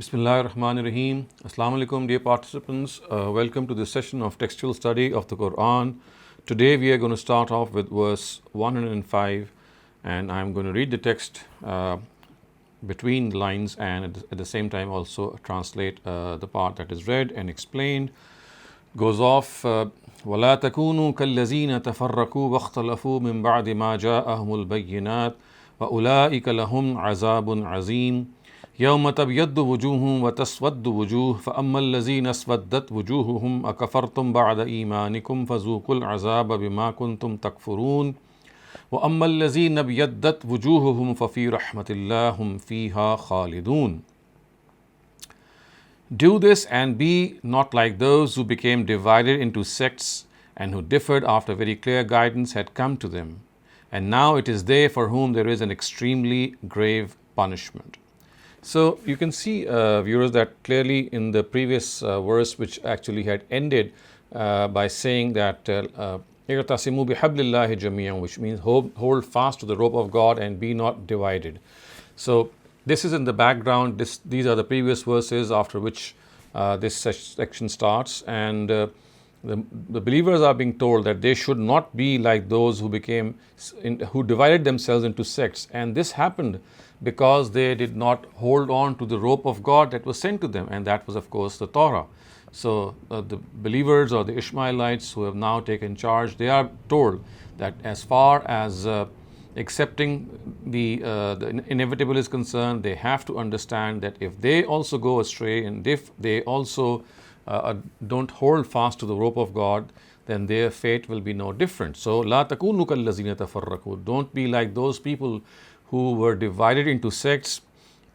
Bismillahirrahmanirrahim. Assalamu alaikum, dear participants. Welcome to this session of textual study of the Quran. Today we are going to start off with verse 105, and I'm going to read the text between the lines and at the same time also translate the part that is read and explained. Goes off, وَلَا تَكُونُوا كَالَّذِينَ تَفَرَّقُوا وَاخْتَلَفُوا مِنْ بَعْدِ مَا جَاءَهُمُ الْبَيِّنَاتُ وَأُولَٰئِكَ لَهُمْ عَذَابٌ عَظِيمٌ يوم تبيض وجوه وتسود وجوه فأما الذين اسودت وجوههم أكفرتم بعد إيمانكم فذوقوا العذاب بما كنتم تكفرون وأما الذين ابيضت وجوههم ففي رحمة الله هم فيها خالدون. Do this and be not like those who became divided into sects and who differed after very clear guidance had come to them. And now it is they for whom there is an extremely grave punishment. So you can see, viewers, that clearly in the previous verse, which actually had ended by saying that "Iqtasimu bihablillahi jamiyan," which means hold fast to the rope of God and be not divided. So this is in the background. These are the previous verses after which this section starts, and the believers are being told that they should not be like those who divided themselves into sects, and this happened because they did not hold on to the rope of God that was sent to them, and that was of course the Torah. So the believers or the Ishmaelites who have now taken charge, they are told that as far as accepting the inevitable is concerned, they have to understand that if they also go astray and if they also don't hold fast to the rope of God, then their fate will be no different. So لا تكونوا كالذين تفرقوا, don't be like those people who were divided into sects,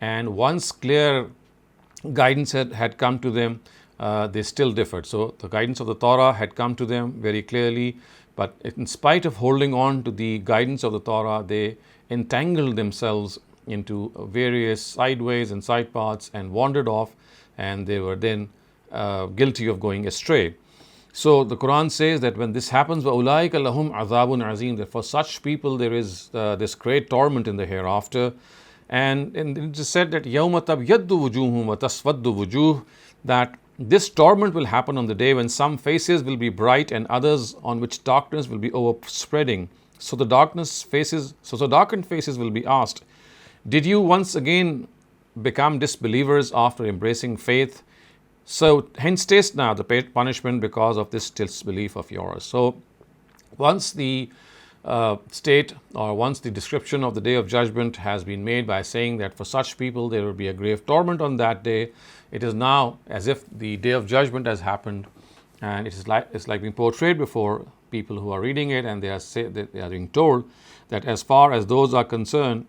and once clear guidance had come to them, they still differed. So the guidance of the Torah had come to them very clearly, but in spite of holding on to the guidance of the Torah, they entangled themselves into various sideways and side paths and wandered off, and they were then guilty of going astray. So the Quran says that when this happens, وَأُولَٰئِكَ لَهُمْ عَذَابٌ عَظِيمٌ, that for such people there is this great torment in the hereafter. And it is said that يَوْمَ تَبْيَضُّ وُجُوهُمْ وَتَسْوَدُّ وُجُوهٌ, that this torment will happen on the day when some faces will be bright and others on which darkness will be overspreading. So the darkened faces will be asked, did you once again become disbelievers after embracing faith? So hence taste now the punishment because of this disbelief of yours. So once the state or once the description of the day of judgment has been made by saying that for such people there will be a grave torment on that day, it is now as if the day of judgment has happened, and it's like being portrayed before people who are reading it, and they are being told that as far as those are concerned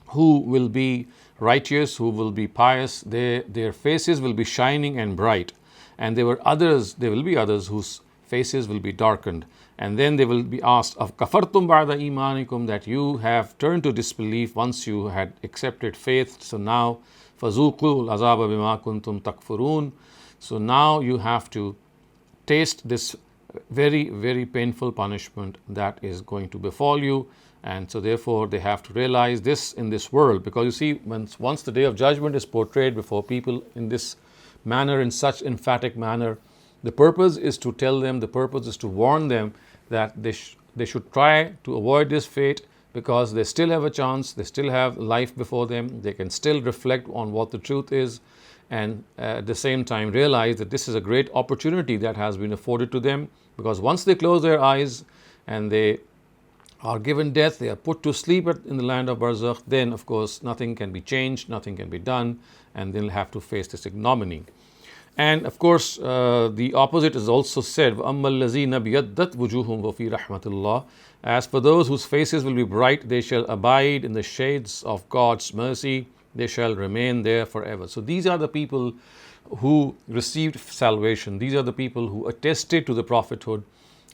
who will be righteous, who will be pious, their faces will be shining and bright, and there will be others whose faces will be darkened, and then they will be asked of kafartum ba'da imanikum, that you have turned to disbelief once you had accepted faith, so now fazuqul azaba bima kuntum takfurun, so now you have to taste this very, very painful punishment that is going to befall you. And so therefore they have to realize this in this world, because you see, once the day of judgment is portrayed before people in this manner, in such emphatic manner, the purpose is to tell them, the purpose is to warn them that they should try to avoid this fate, because they still have a chance, they still have life before them, they can still reflect on what the truth is, and at the same time realize that this is a great opportunity that has been afforded to them, because once they close their eyes and they are given death, they are put to sleep in the land of Barzakh, then of course nothing can be changed, nothing can be done, and they'll have to face this ignominy. And of course the opposite is also said, وَأَمَّا الَّذِينَ بِيَدَّتْ وُجُوهُمْ وَفِي رَحْمَةِ اللَّهِ, as for those whose faces will be bright, they shall abide in the shades of God's mercy, they shall remain there forever. So these are the people who received salvation, these are the people who attested to the prophethood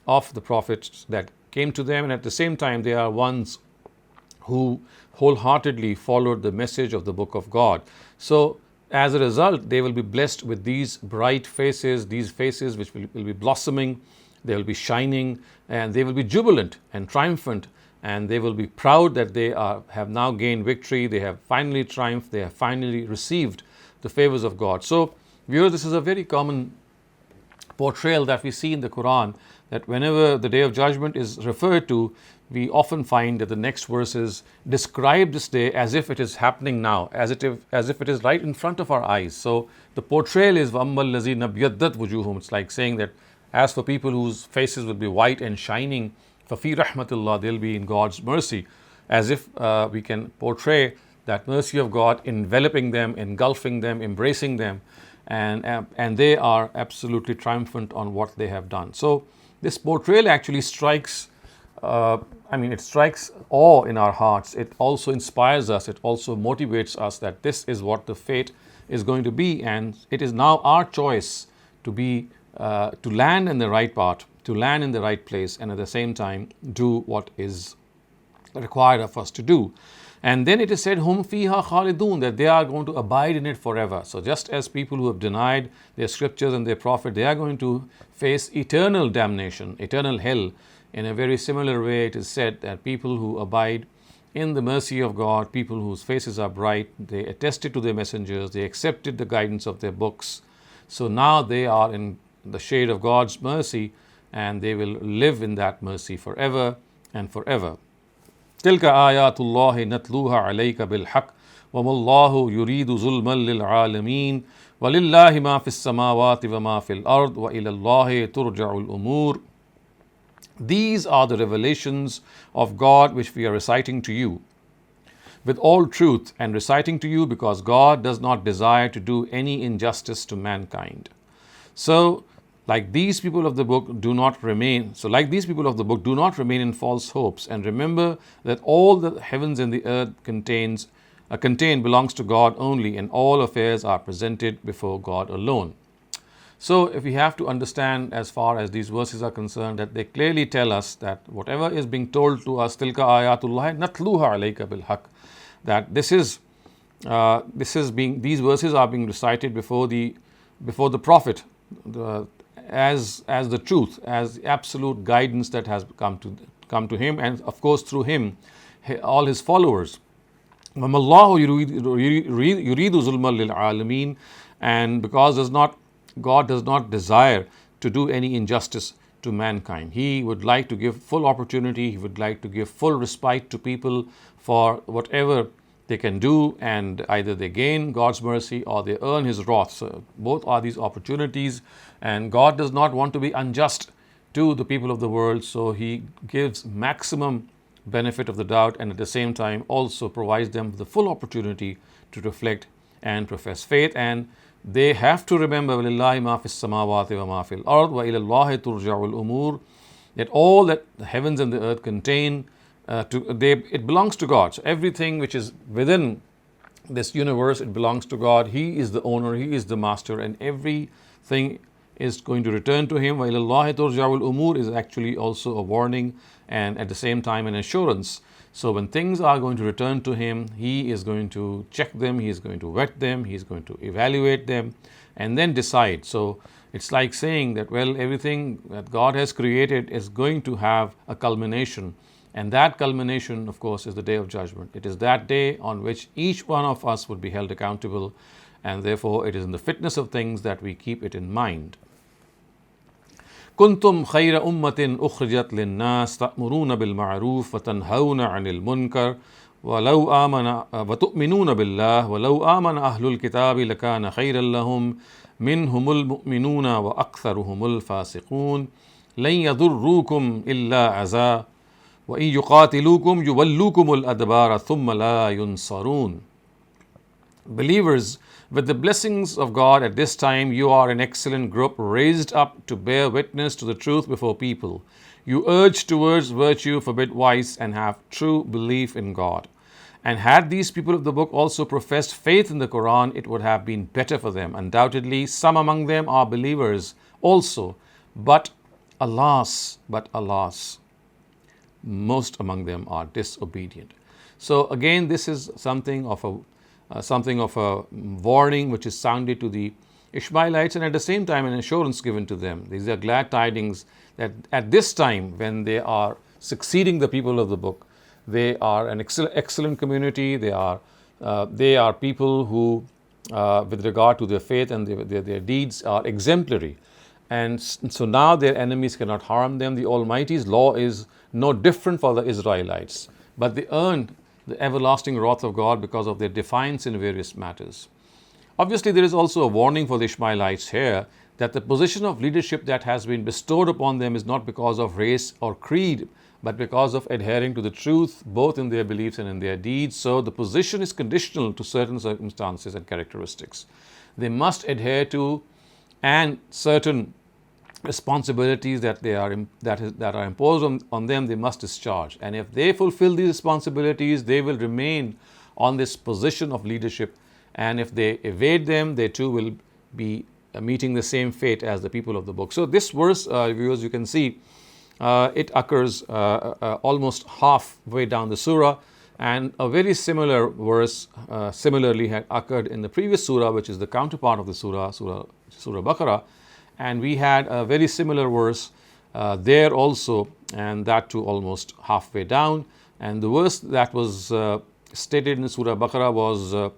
of the prophets that came to them, and at the same time they are ones who wholeheartedly followed the message of the book of God. So as a result, they will be blessed with these bright faces, these faces which will be blossoming, they will be shining, and they will be jubilant and triumphant, and they will be proud that they have now gained victory, they have finally triumphed, they have finally received the favors of God. So, viewers, this is a very common portrayal that we see in the Quran, that whenever the Day of Judgment is referred to, we often find that the next verses describe this day as if it is happening now, as if it is right in front of our eyes. So the portrayal is وَأَمَّا الَّذِينَ ابْيَضَّتْ وُجُوهُهُم. It's like saying that as for people whose faces will be white and shining, فَفِي رَحْمَةِ اللَّهِ, they'll be in God's mercy, as if we can portray that mercy of God enveloping them, engulfing them, embracing them, and they are absolutely triumphant on what they have done. So this portrayal actually strikes, it strikes awe in our hearts. It also inspires us. It also motivates us that this is what the fate is going to be, and it is now our choice to land in the right path, to land in the right place, and at the same time do what is required of us to do. And then it is said, hum fiha khalidun, that they are going to abide in it forever. So just as people who have denied their scriptures and their prophet, they are going to face eternal damnation, eternal hell. In a very similar way, it is said that people who abide in the mercy of God, people whose faces are bright, they attested to their messengers, they accepted the guidance of their books. So now they are in the shade of God's mercy, and they will live in that mercy forever and forever. تلك آيات الله نتلوها عليك بالحق وما الله يريد ظلما للعالمين ولله ما في السماوات وما في الأرض وإلى الله ترجع الأمور. These are the revelations of God which we are reciting to you with all truth, and reciting to you because God does not desire to do any injustice to mankind. So, like these people of the book do not remain in false hopes, and remember that all the heavens and the earth contain belongs to God only, and all affairs are presented before God alone. So if we have to understand, as far as these verses are concerned, that they clearly tell us that whatever is being told to us, tilka ayatullah natluha alayka bil haqq, that these verses are being recited before the prophet, as the truth, as absolute guidance that has come to him, and of course through him, all his followers. وَمَا اللَّهُ يُرِيدُ ظُلْمًا لِلْعَالَمِينَ, and because God does not desire to do any injustice to mankind. He would like to give full opportunity, He would like to give full respite to people for whatever they can do, and either they gain God's mercy or they earn His wrath. So both are these opportunities, and God does not want to be unjust to the people of the world, so He gives maximum benefit of the doubt, and at the same time also provides them the full opportunity to reflect and profess faith. And they have to remember وَلِلَّهِ مَا فِي السَّمَاوَاتِ وَمَا فِي الْأَرْضِ وَإِلَى اللَّهِ تُرْجَعُ الْأُمُورِ, that all that the heavens and the earth contain, it belongs to God. So everything which is within this universe, it belongs to God. He is the owner, He is the master, and everything is going to return to Him. وَإِلَى اللَّهِ تُرْجَعُ الْأُمُورِ is actually also a warning and at the same time an assurance. So when things are going to return to Him, He is going to check them, He is going to vet them, He is going to evaluate them, and then decide. So it's like saying that, well, everything that God has created is going to have a culmination. And that culmination, of course, is the Day of Judgment. It is that day on which each one of us would be held accountable, and therefore it is in the fitness of things that we keep it in mind. كنتم خير أمة أخرجت للناس تأمرون بالمعروف وتنهون عن المنكر وتؤمنون بالله ولو آمن أهل الكتاب لكان خيرا لهم منهم المؤمنون وأكثرهم الفاسقون لن يضروكم إلا أذى وإن يقاتلوكم يولوكم الأدبار ثم لا ينصرون. Believers, with the blessings of God at this time, you are an excellent group raised up to bear witness to the truth before people. You urge towards virtue, forbid vice, and have true belief in God. And had these people of the book also professed faith in the Quran, it would have been better for them. Undoubtedly, some among them are believers also, but alas, most among them are disobedient. So again, this is something of a warning which is sounded to the Ishmaelites, and at the same time an assurance given to them. These are glad tidings that at this time, when they are succeeding the people of the book, they are an excellent community. They are people who with regard to their faith and their deeds are exemplary. And so now their enemies cannot harm them. The Almighty's law is no different for the Israelites, but they earned the everlasting wrath of God because of their defiance in various matters. Obviously, there is also a warning for the Ishmaelites here that the position of leadership that has been bestowed upon them is not because of race or creed, but because of adhering to the truth, both in their beliefs and in their deeds. So the position is conditional to certain circumstances and characteristics. They must adhere to and certain responsibilities that are imposed on them, they must discharge. And if they fulfill these responsibilities, they will remain on this position of leadership. And if they evade them, they too will be meeting the same fate as the people of the book. So this verse, viewers, you can see it occurs almost halfway down the surah, and a very similar verse similarly had occurred in the previous surah, which is the counterpart of the surah Baqarah. And we had a very similar verse there also, and that too almost halfway down. And the verse that was stated in Surah Baqarah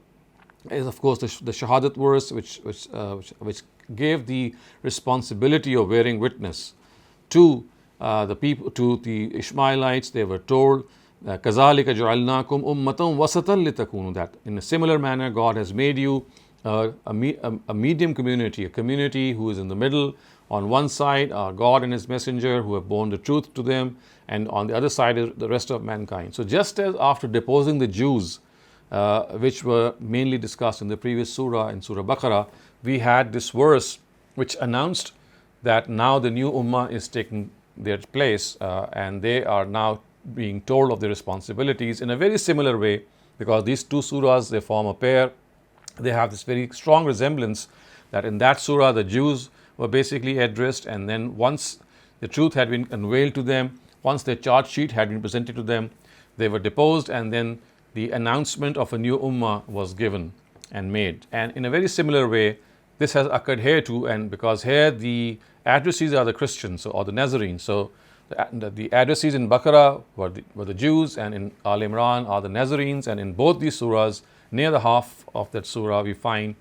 is of course the Shahadat verse, which gave the responsibility of bearing witness to the people, to the Ishmaelites. They were told, كَذَلِكَ جَعَلْنَاكُمْ أُمَّةً وَسَطًا لِتَكُونُوا, that in a similar manner God has made you a medium community, a community who is in the middle. On one side are God and His Messenger who have borne the truth to them, and on the other side is the rest of mankind. So just as after deposing the Jews, which were mainly discussed in the previous surah, in Surah Baqarah, we had this verse which announced that now the new ummah is taking their place, and they are now being told of their responsibilities in a very similar way, because these two surahs, they form a pair. They have this very strong resemblance that in that surah the Jews were basically addressed, and then once the truth had been unveiled to them, once their charge sheet had been presented to them, they were deposed, and then the announcement of a new ummah was given and made. And in a very similar way, this has occurred here too, and because here the addressees are the Christians or the Nazarenes. So the addressees in Baqarah were the Jews, and in Al-Imran are the Nazarenes, and in both these surahs, near the half of that surah, we find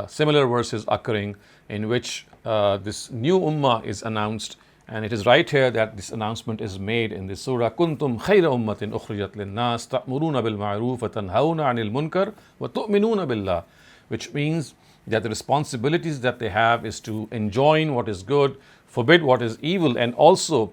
similar verses occurring in which this new ummah is announced. And it is right here that this announcement is made in this surah. كُنْتُمْ خَيْرَ أُمَّةٍ أُخْرِجَتْ لِلنَّاسِ تَأْمُرُونَ بِالْمَعْرُوفِ وَتَنْهَوْنَ عَنِ الْمُنْكَرِ وَتُؤْمِنُونَ بِاللَّهِ, which means that the responsibilities that they have is to enjoin what is good, forbid what is evil, and also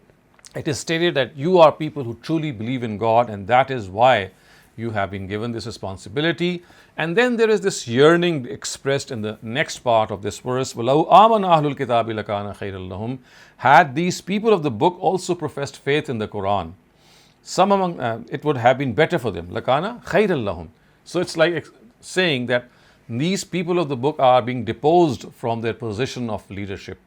it is stated that you are people who truly believe in God, and that is why you have been given this responsibility. And then there is this yearning expressed in the next part of this verse. وَلَوْ آمَنَ أَهْلُ الْكِتَابِ لَكَانَ خَيْرًا لَهُمْ. Had these people of the book also professed faith in the Quran, some among it would have been better for them. لَكَانَ خَيْرًا لَهُمْ. So it's like saying that these people of the book are being deposed from their position of leadership.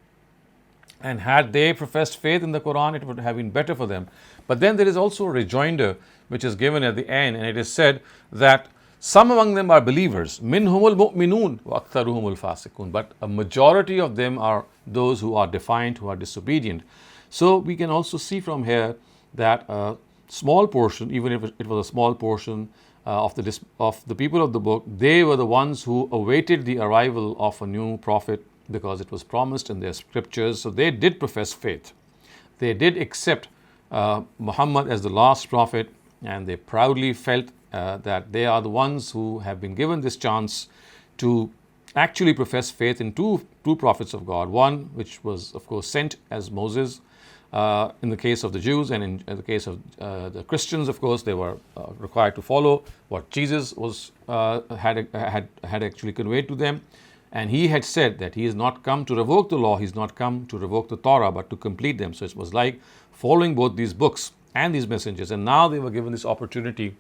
And had they professed faith in the Quran, it would have been better for them. But then there is also a rejoinder which is given at the end, and it is said that some among them are believers, minhumul mu'minun wa aktharuhumul fasiqun, but a majority of them are those who are defiant, who are disobedient. So we can also see from here that a small portion, even if it was a small portion of the people of the book, they were the ones who awaited the arrival of a new prophet, because it was promised in their scriptures. So they did profess faith. They did accept Muhammad as the last prophet, and they proudly felt that they are the ones who have been given this chance to actually profess faith in two prophets of God. One which was of course sent as Moses in the case of the Jews, and in the case of the Christians, of course, they were required to follow what Jesus had actually conveyed to them. And he had said that he has not come to revoke the law, he's not come to revoke the Torah, but to complete them. So it was like following both these books and these messengers. And now they were given this opportunity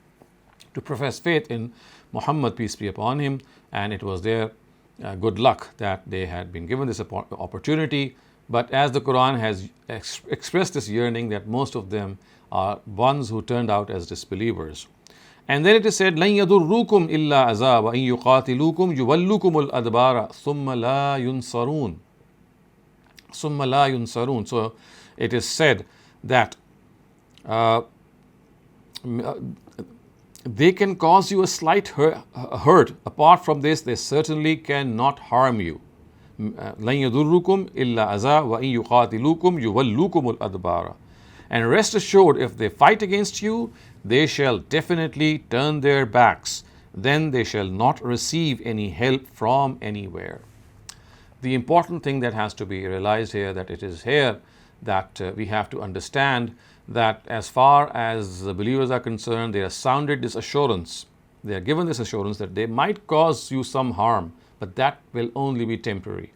to profess faith in Muhammad, peace be upon him. And it was their good luck that they had been given this opportunity. But as the Quran has expressed this yearning, that most of them are ones who turned out as disbelievers. And then it is said, لَن يَضُرُّكُمْ إِلَّا عَذَابًا وَإِن يُقَاتِلُوكُمْ يُوَلُّكُمُ الْأَدْبَارَ ثُمَّ لَا يُنصَرُونَ. ثُمَّ لَا يُنصَرُونَ. So it is said that they can cause you a slight hurt. Apart from this, they certainly cannot harm you. لَن يَضُرُّكُمْ إِلَّا أَذَى وَإِن يُقَاتِلُوكُمْ يُوَلُّوكُمُ الْأَدْبَارَ. And rest assured, if they fight against you, they shall definitely turn their backs. Then they shall not receive any help from anywhere. The important thing that has to be realized here, that it is here that we have to understand that as far as the believers are concerned, they are sounded this assurance. They are given this assurance that they might cause you some harm, but that will only be temporary.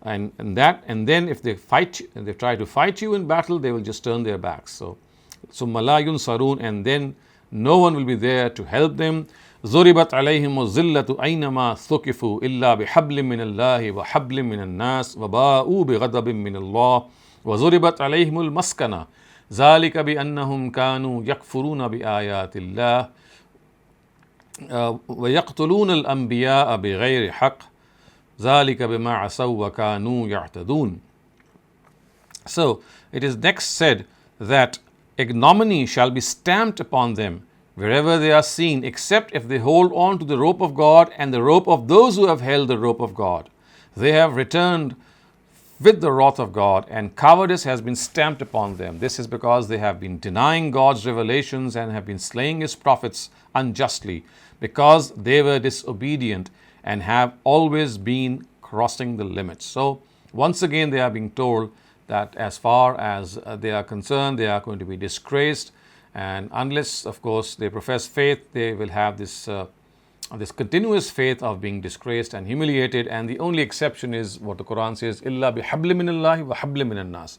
And then if they fight, and they try to fight you in battle, they will just turn their backs. So مَلَا يُنْصَرُونَ, and then no one will be there to help them. ضُرِبَتْ عَلَيْهِمُ الذِّلَّةُ أَيْنَمَا ثُقِفُوا إِلَّا بِحَبْلٍ مِّنَ اللَّهِ وَحَبْلٍ مِّنَ النَّاسِ وَبَاءُوا بِغَضَبٍ مِّنَ اللَّهِ وَضُرِبَتْ عَلَيْهِمُ الْمَسْكَنَةُ ذَلِكَ بِأَنَّهُمْ كَانُوا يَكْفُرُونَ بِآيَاتِ اللَّهِ وَيَقْتُلُونَ الْأَنْبِيَاءَ بِغَيْرِ حَقٍّ ذَلِكَ بِمَا عَصَوْا وَكَانُوا يَعْتَدُونَ. So it is next said that ignominy shall be stamped upon them wherever they are seen, except if they hold on to the rope of God and the rope of those who have held the rope of God. They have returned with the wrath of God, and cowardice has been stamped upon them. This is because they have been denying God's revelations and have been slaying His prophets unjustly, because they were disobedient and have always been crossing the limits. So once again they are being told that as far as they are concerned, they are going to be disgraced, and unless of course they profess faith, they will have this continuous faith of being disgraced and humiliated. And the only exception is what the Quran says, إِلَّا بِحَبْلٍ مِّنَ اللَّهِ وَحَبْلٍ مِّنَ النَّاسِ.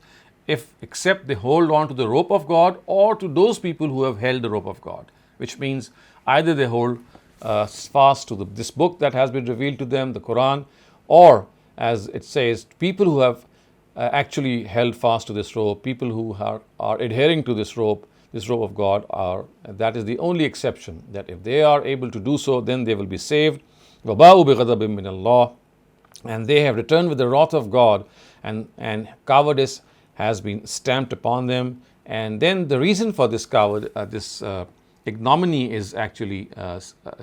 Except they hold on to the rope of God, or to those people who have held the rope of God, which means either they hold fast to this book that has been revealed to them, the Quran, or as it says, people who have actually held fast to this rope, people who are adhering to this rope of God, that is the only exception, that if they are able to do so, then they will be saved. وَبَاءُوا بِغَضَبٍ مِّنَ اللَّهِ, and they have returned with the wrath of God, and cowardice has been stamped upon them. And then the reason for this ignominy is actually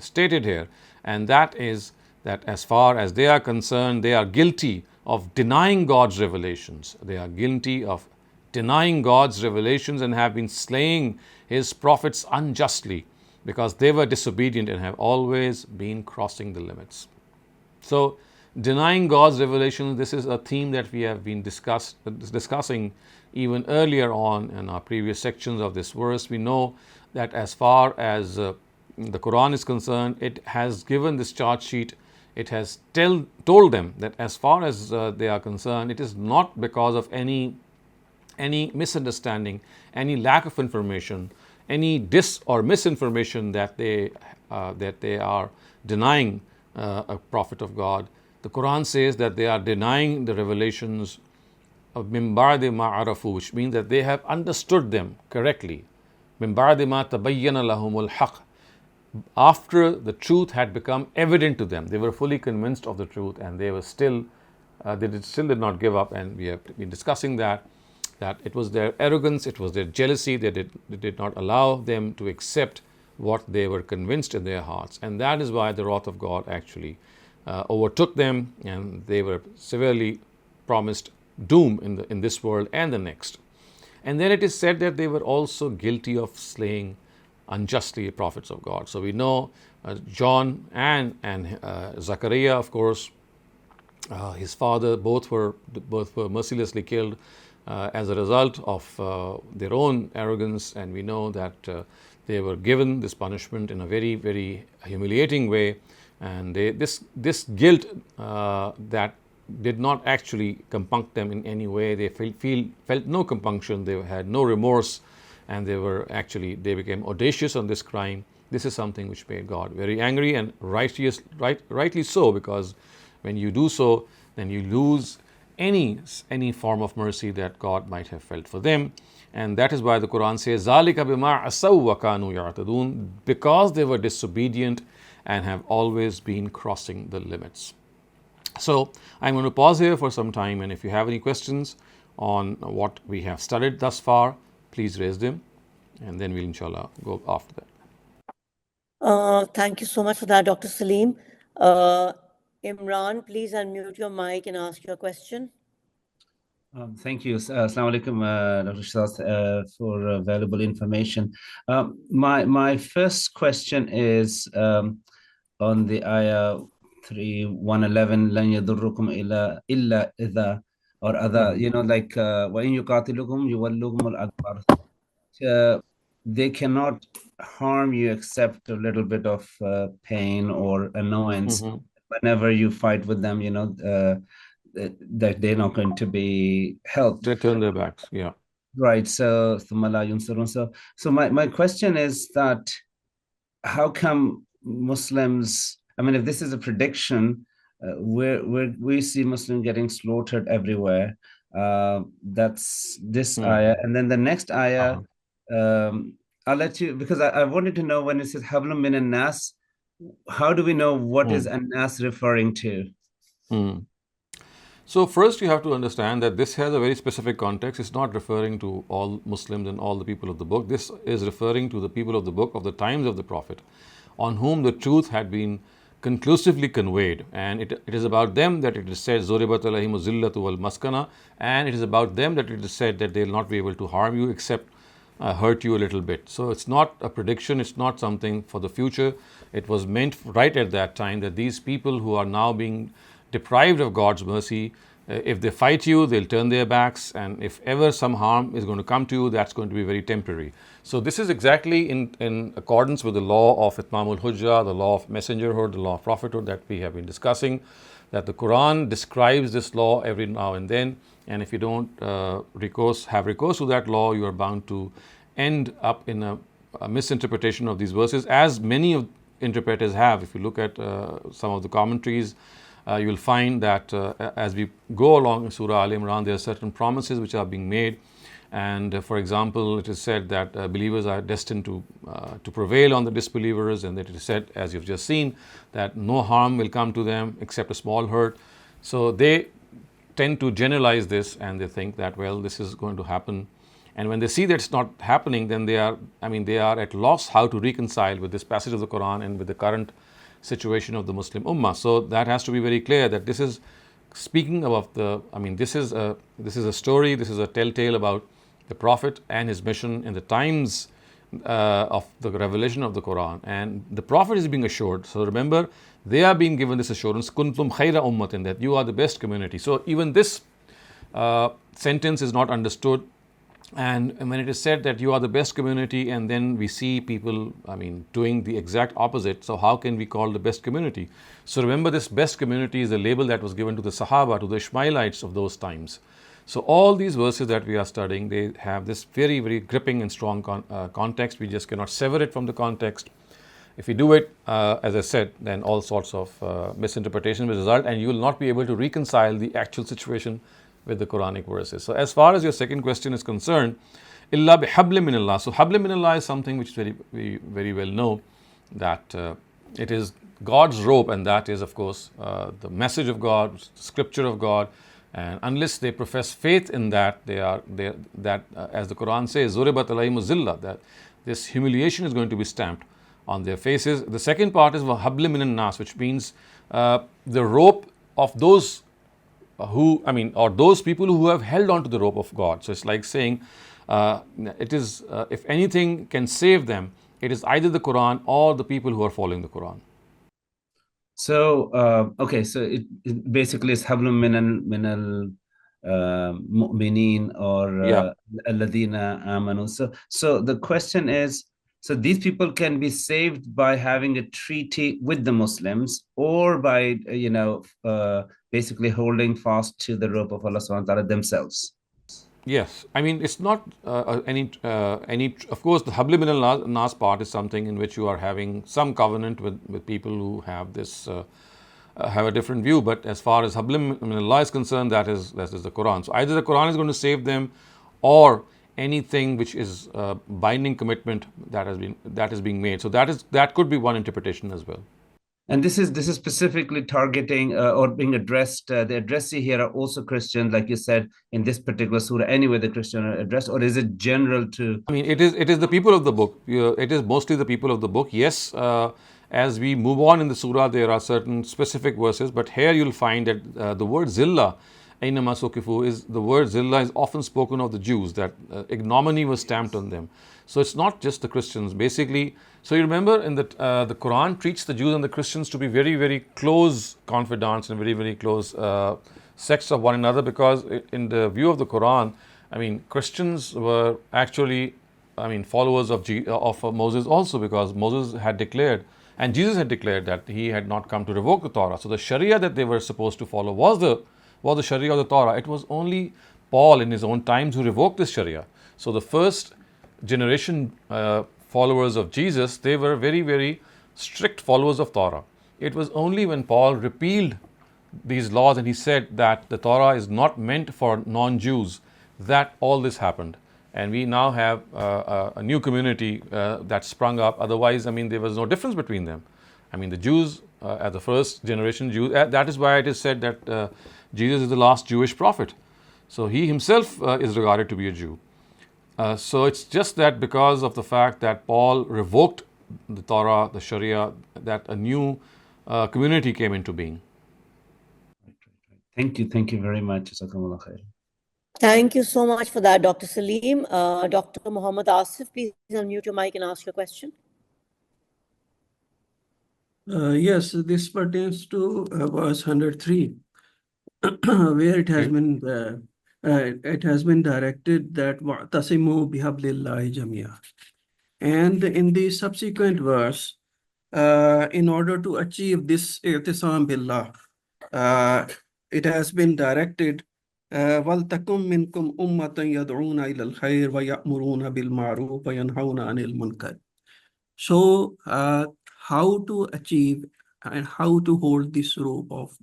stated here, and that is that as far as they are concerned, they are guilty of denying God's revelations. They are guilty of denying God's revelations and have been slaying His prophets unjustly, because they were disobedient and have always been crossing the limits. So denying God's revelation, this is a theme that we have been discussing even earlier on in our previous sections of this verse. We know that as far as the Quran is concerned, it has given this charge sheet. It has told them that as far as they are concerned, it is not because of any misunderstanding, any lack of information, any dis or misinformation that they are denying a prophet of God. The Quran says that they are denying the revelations of min ba'di ma arafu, which means that they have understood them correctly. Min ba'di ma tabayyana lahumul haqq, after the truth had become evident to them. They were fully convinced of the truth, and they still did not give up. And we have been discussing that it was their arrogance, it was their jealousy that did not allow them to accept what they were convinced in their hearts. And that is why the wrath of God actually overtook them, and they were severely promised doom in this world and the next. And then it is said that they were also guilty of slaying unjustly prophets of God. So we know John and Zachariah, of course, his father, both were mercilessly killed as a result of their own arrogance. And we know that they were given this punishment in a very, very humiliating way. And this guilt that did not actually compunct them in any way. They felt no compunction. They had no remorse, and they became audacious on this crime. This is something which made God very angry, and rightly so, because when you do so, then you lose any form of mercy that God might have felt for them. And that is why the Quran says, ذَلِكَ بِمَا عَصَوْا وَكَانُوا يَعْتَدُونَ, because they were disobedient and have always been crossing the limits. So I'm going to pause here for some time, and if you have any questions on what we have studied thus far, please raise them, and then we'll inshallah go after that. Thank you so much for that, Dr. Saleem. Uh, Imran, please unmute your mic and ask your question. Thank you. Assalamu alaikum, Dr. Shehzad, for valuable information. My first question is on the ayah 111, لَن يَضُرُّكُمْ إِلَّا إِذَا or other, like وَإِن يُقَاتِلُكُمْ يُوَلُّكُمُ الْأَدْبَارَ. They cannot harm you except a little bit of pain or annoyance whenever you fight with them, that they're not going to be helped. They turn their backs. Yeah. Right. So my question is that how come Muslims, I mean, if this is a prediction, where we see Muslims getting slaughtered everywhere. That's this ayah. And then the next ayah, I'll let you, because I wanted to know when it says Hablum min nas, how do we know what is an-nas referring to? So first you have to understand that this has a very specific context. It's not referring to all Muslims and all the people of the book. This is referring to the people of the book of the times of the Prophet, on whom the truth had been conclusively conveyed. And it is about them that it is said, Zuribat alayhimu zillatu wal maskana, and it is about them that it is said that they will not be able to harm you except hurt you a little bit. So it's not a prediction, it's not something for the future. It was meant right at that time that these people who are now being deprived of God's mercy, if they fight you, they'll turn their backs, and if ever some harm is going to come to you, that's going to be very temporary. So this is exactly in accordance with the law of Itmamul Hujjah, the law of messengerhood, the law of prophethood that we have been discussing, that the Quran describes this law every now and then, and if you don't have recourse to that law, you are bound to end up in a misinterpretation of these verses, as many of interpreters have. If you look at some of the commentaries, you will find that as we go along in Surah Al-Imran, there are certain promises which are being made. And for example, it is said that believers are destined to prevail on the disbelievers, and that it is said, as you've just seen, that no harm will come to them except a small hurt. So they tend to generalize this, and they think that, well, this is going to happen. And when they see that it's not happening, then they are at loss how to reconcile with this passage of the Quran and with the current situation of the Muslim Ummah. So that has to be very clear that this is speaking about this is a story, this is a telltale about the Prophet and his mission in the times of the revelation of the Quran. And the Prophet is being assured. So remember, they are being given this assurance, kuntum khayra ummatin, that you are the best community. So even this sentence is not understood. And when it is said that you are the best community, and then we see people, doing the exact opposite, so how can we call the best community? So remember, this best community is a label that was given to the Sahaba, to the Ishmaelites of those times. So all these verses that we are studying, they have this very, very gripping and strong context. We just cannot sever it from the context. If we do it, as I said, then all sorts of misinterpretation will result, and you will not be able to reconcile the actual situation with the Quranic verses. So as far as your second question is concerned, illa bihabli minallah. So habli minallah is something which we very well know that it is God's rope, and that is, of course, the message of God, scripture of God. And unless they profess faith in that, as the Quran says, zuribat alayhimu zillah, that this humiliation is going to be stamped on their faces. The second part is habli minan nas, which means the rope of those or those people who have held on to the rope of God. So it's like saying, if anything can save them, it is either the Quran or the people who are following the Quran. So so it basically is hablum minal mu'minin or alladhina amanu. So the question is, so these people can be saved by having a treaty with the Muslims, or by basically holding fast to the rope of Allah subhanahu wa ta'ala themselves. Yes, it's not any. Of course, the habli min al-nas part is something in which you are having some covenant with people who have this have a different view. But as far as habli min Allah is concerned, that is the Quran. So either the Quran is going to save them, or anything which is binding commitment that is being made. So that could be one interpretation as well. And this is specifically targeting or being addressed. The addressee here are also Christians, like you said in this particular surah. Anyway, the Christian are addressed, or is it general to? I mean, it is the people of the book. It is mostly the people of the book. Yes, as we move on in the surah, there are certain specific verses, but here you'll find that the word zillah, Aynama Sukifu, is the word zillah is often spoken of the Jews, that ignominy was stamped on them. So it's not just the Christians. Basically, so you remember in the Quran treats the Jews and the Christians to be very, very close confidants and very, very close sects of one another, because in the view of the Quran, I mean, Christians were actually, I mean, followers of Moses also, because Moses had declared and Jesus had declared that he had not come to revoke the Torah. So the Sharia that they were supposed to follow was the Sharia of the Torah. It was only Paul in his own times who revoked this Sharia. So the first generation followers of Jesus, they were very, very strict followers of Torah. It was only when Paul repealed these laws and he said that the Torah is not meant for non-Jews that all this happened. And we now have a new community that sprung up. Otherwise, I mean, there was no difference between them. I mean, the Jews, as the first generation Jews, that is why it is said that Jesus is the last Jewish prophet. So he himself is regarded to be a Jew. So it's just that because of the fact that Paul revoked the Torah, the Sharia, that a new community came into being. Thank you very much. Jazakumullah khair. Thank you so much for that, Dr. Saleem. Dr. Muhammad Asif, please unmute your mic and ask your question. Yes, this pertains to verse 103, where it has been directed that wa'tasimu bihablillahi jamia. And in the subsequent verse, in order to achieve this i'tisam billah, it has been directed وَلْتَكُمْ مِنْكُمْ أُمَّةً يَدْعُونَ إِلَى الْخَيْرِ وَيَأْمُرُونَ بِالْمَعْرُوفِ وَيَنْهَوْنَ عَنِ الْمُنْكَرِ. So, how to achieve and how to hold this rope of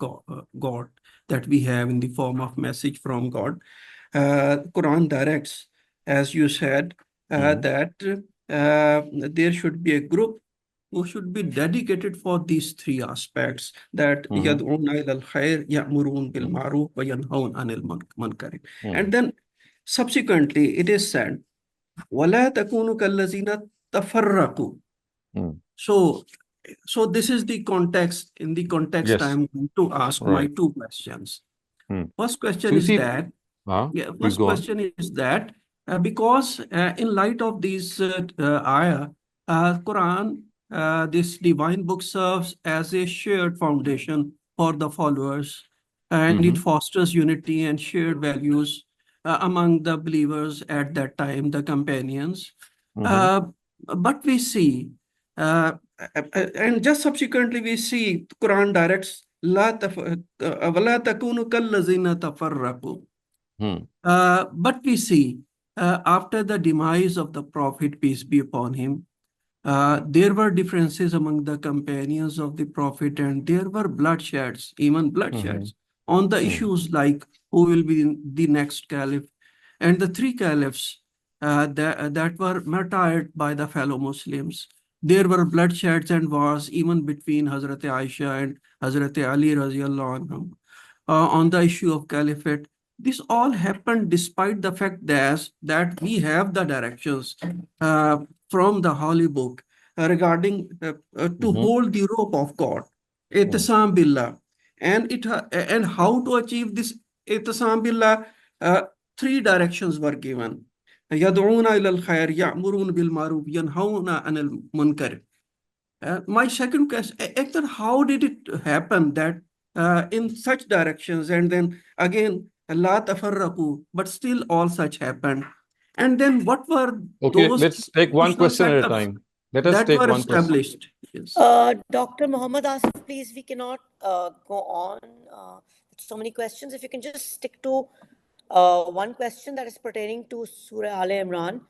God that we have in the form of message from God. Quran directs, as you said, that there should be a group who should be dedicated for these three aspects, that يَدْعُونَ إِلَى الْخَيْرِ يَأْمُرُونَ بِالْمَعْرُوفِ وَيَنْهَوْنَ عَنِ الْمُنْكَرِ. And then subsequently it is said, وَلَا تَكُونُوا كَالَّذِينَ تَفَرَّقُوا. So this is the context. In the context, Yes. I'm going to ask my two questions. First question is that, first question is that because in light of these ayah, Quran, this divine book serves as a shared foundation for the followers, and it fosters unity and shared values among the believers at that time, the companions. But we see, and just subsequently we see Quran directs وَلَا تَكُونُوا كَالَّذِينَ تَفَرَّقُوا. But we see after the demise of the Prophet, peace be upon him, there were differences among the companions of the Prophet, and there were bloodsheds, even bloodsheds, on the issues like who will be the next caliph. And the three caliphs that were martyred by the fellow Muslims. There were bloodsheds and wars even between Hazrat Aisha and Hazrat Ali radiallahu anhum on the issue of caliphate. This all happened despite the fact that we have the directions from the Holy Book regarding to hold the rope of God, i'tisam billah, and how to achieve this i'tisam billah. Three directions were given. يَدْعُونَ إِلَى الْخَيْرِ يَأْمُرُونَ بِالْمَعْرُوفِ يَنْهَوْنَ عَنِ الْمُنْكَرِ. My second question, Hector, how did it happen that in such directions, and then again لَا تَفَرَّقُوا, but still all such happened? And then what were those? Let's take one question at a time. Let us take one established. Yes. Dr. Muhammad Asif, please, we cannot go on with so many questions. If you can just stick to one question that is pertaining to Surah Al-Imran.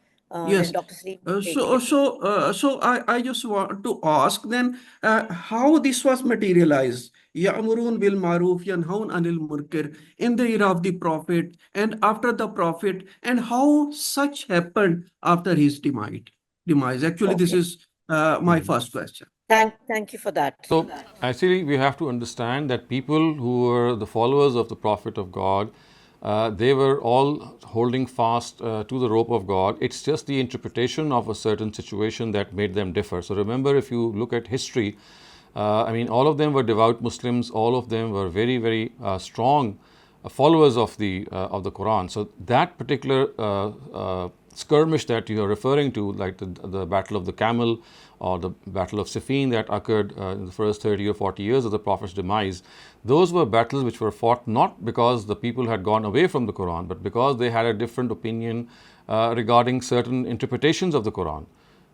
Yes. Dr. Saleem, so I just want to ask then how this was materialized. يَأْمُرُونَ بِالْمَعْرُوفِ يَنْهَوْنَ عَنِ الْمُنْكَرِ in the era of the Prophet and after the Prophet, and how such happened after his demise. Actually, this is my first question. Thank you for that. So actually, we have to understand that people who were the followers of the Prophet of God, they were all holding fast to the rope of God. It's just the interpretation of a certain situation that made them differ. So remember, if you look at history, all of them were devout Muslims. All of them were very, very strong followers of the Quran. So that particular skirmish that you are referring to, like the Battle of the Camel or the Battle of Siffin that occurred in the first 30 or 40 years of the Prophet's demise, those were battles which were fought not because the people had gone away from the Quran, but because they had a different opinion regarding certain interpretations of the Quran.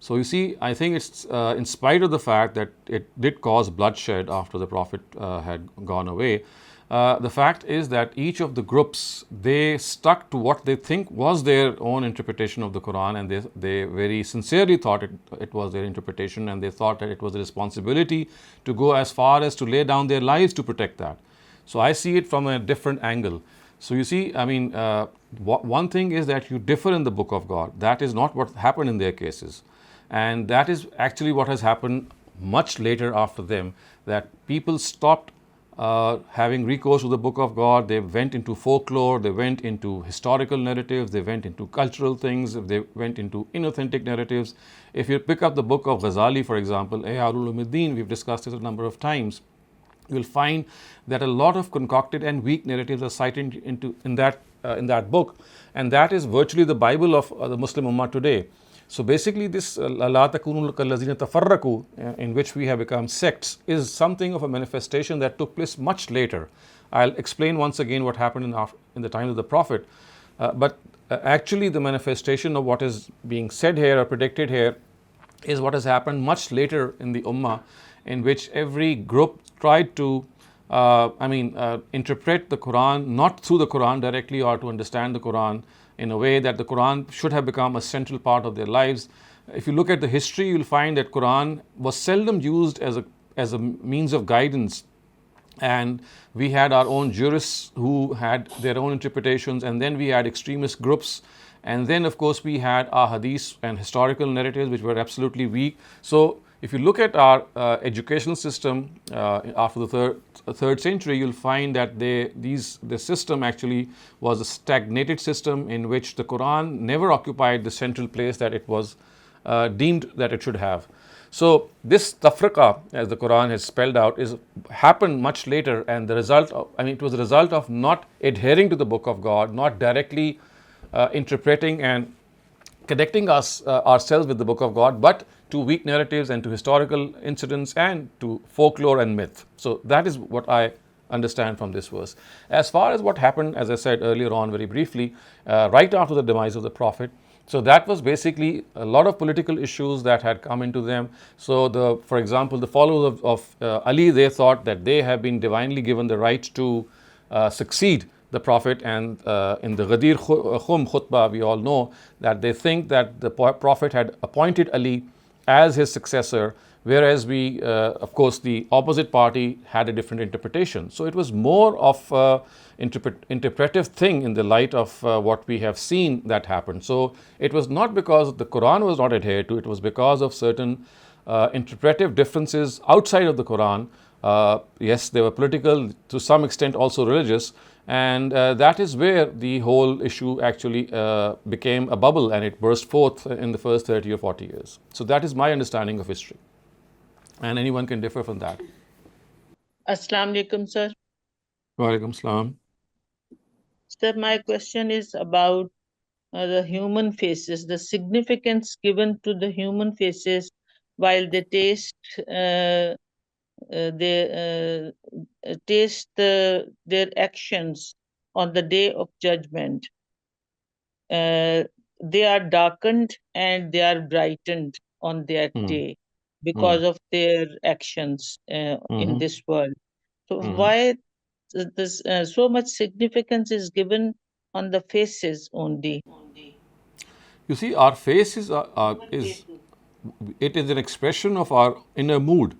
So you see, I think it's in spite of the fact that it did cause bloodshed after the Prophet had gone away, the fact is that each of the groups, they stuck to what they think was their own interpretation of the Quran, and they very sincerely thought it was their interpretation, and they thought that it was a responsibility to go as far as to lay down their lives to protect that. So I see it from a different angle. So you see, one thing is that you differ in the book of God. That is not what happened in their cases. And that is actually what has happened much later after them, that people stopped having recourse to the book of God. They went into folklore, they went into historical narratives, they went into cultural things, they went into inauthentic narratives. If you pick up the book of Ghazali, for example, Ihya Ulumuddin, we've discussed this a number of times, you'll find that a lot of concocted and weak narratives are cited in that book, and that is virtually the Bible of the Muslim Ummah today. So basically, this La takunu kallazina tafarraku, in which we have become sects, is something of a manifestation that took place much later. I'll explain once again what happened in the time of the Prophet, but actually the manifestation of what is being said here or predicted here is what has happened much later in the Ummah, in which every group tried to interpret the Quran not through the Quran directly, or to understand the Quran in a way that the Quran should have become a central part of their lives. If you look at the history, you'll find that Quran was seldom used as a means of guidance, and we had our own jurists who had their own interpretations, and then we had extremist groups, and then of course we had our hadiths and historical narratives which were absolutely weak. So if you look at our educational system after the third century, you'll find that the system actually was a stagnated system in which the Quran never occupied the central place that it was deemed that it should have. So this tafriqa, as the Quran has spelled out, happened much later, and it was the result of not adhering to the book of God, not directly interpreting and connecting ourselves with the book of God, but to weak narratives and to historical incidents and to folklore and myth. So that is what I understand from this verse. As far as what happened, as I said earlier on very briefly, right after the demise of the Prophet, so that was basically a lot of political issues that had come into them. So for example, the followers of Ali, they thought that they have been divinely given the right to succeed the Prophet, and in the Ghadir Khum khutbah, we all know that they think that the Prophet had appointed Ali as his successor, whereas of course, the opposite party had a different interpretation. So it was more of an interpretive thing in the light of what we have seen that happened. So it was not because the Quran was not adhered to, it was because of certain interpretive differences outside of the Quran. Yes, they were political, to some extent also religious, and that is where the whole issue actually became a bubble, and it burst forth in the first 30 or 40 years. So that is my understanding of history, and anyone can differ from that. Assalamu alaikum, sir. Wa alaikum salam. Sir, my question is about the human faces, the significance given to the human faces while they taste their actions on the day of judgment. They are darkened and they are brightened on that day because of their actions in this world. So why this so much significance is given on the faces only? You see, our faces it is an expression of our inner mood.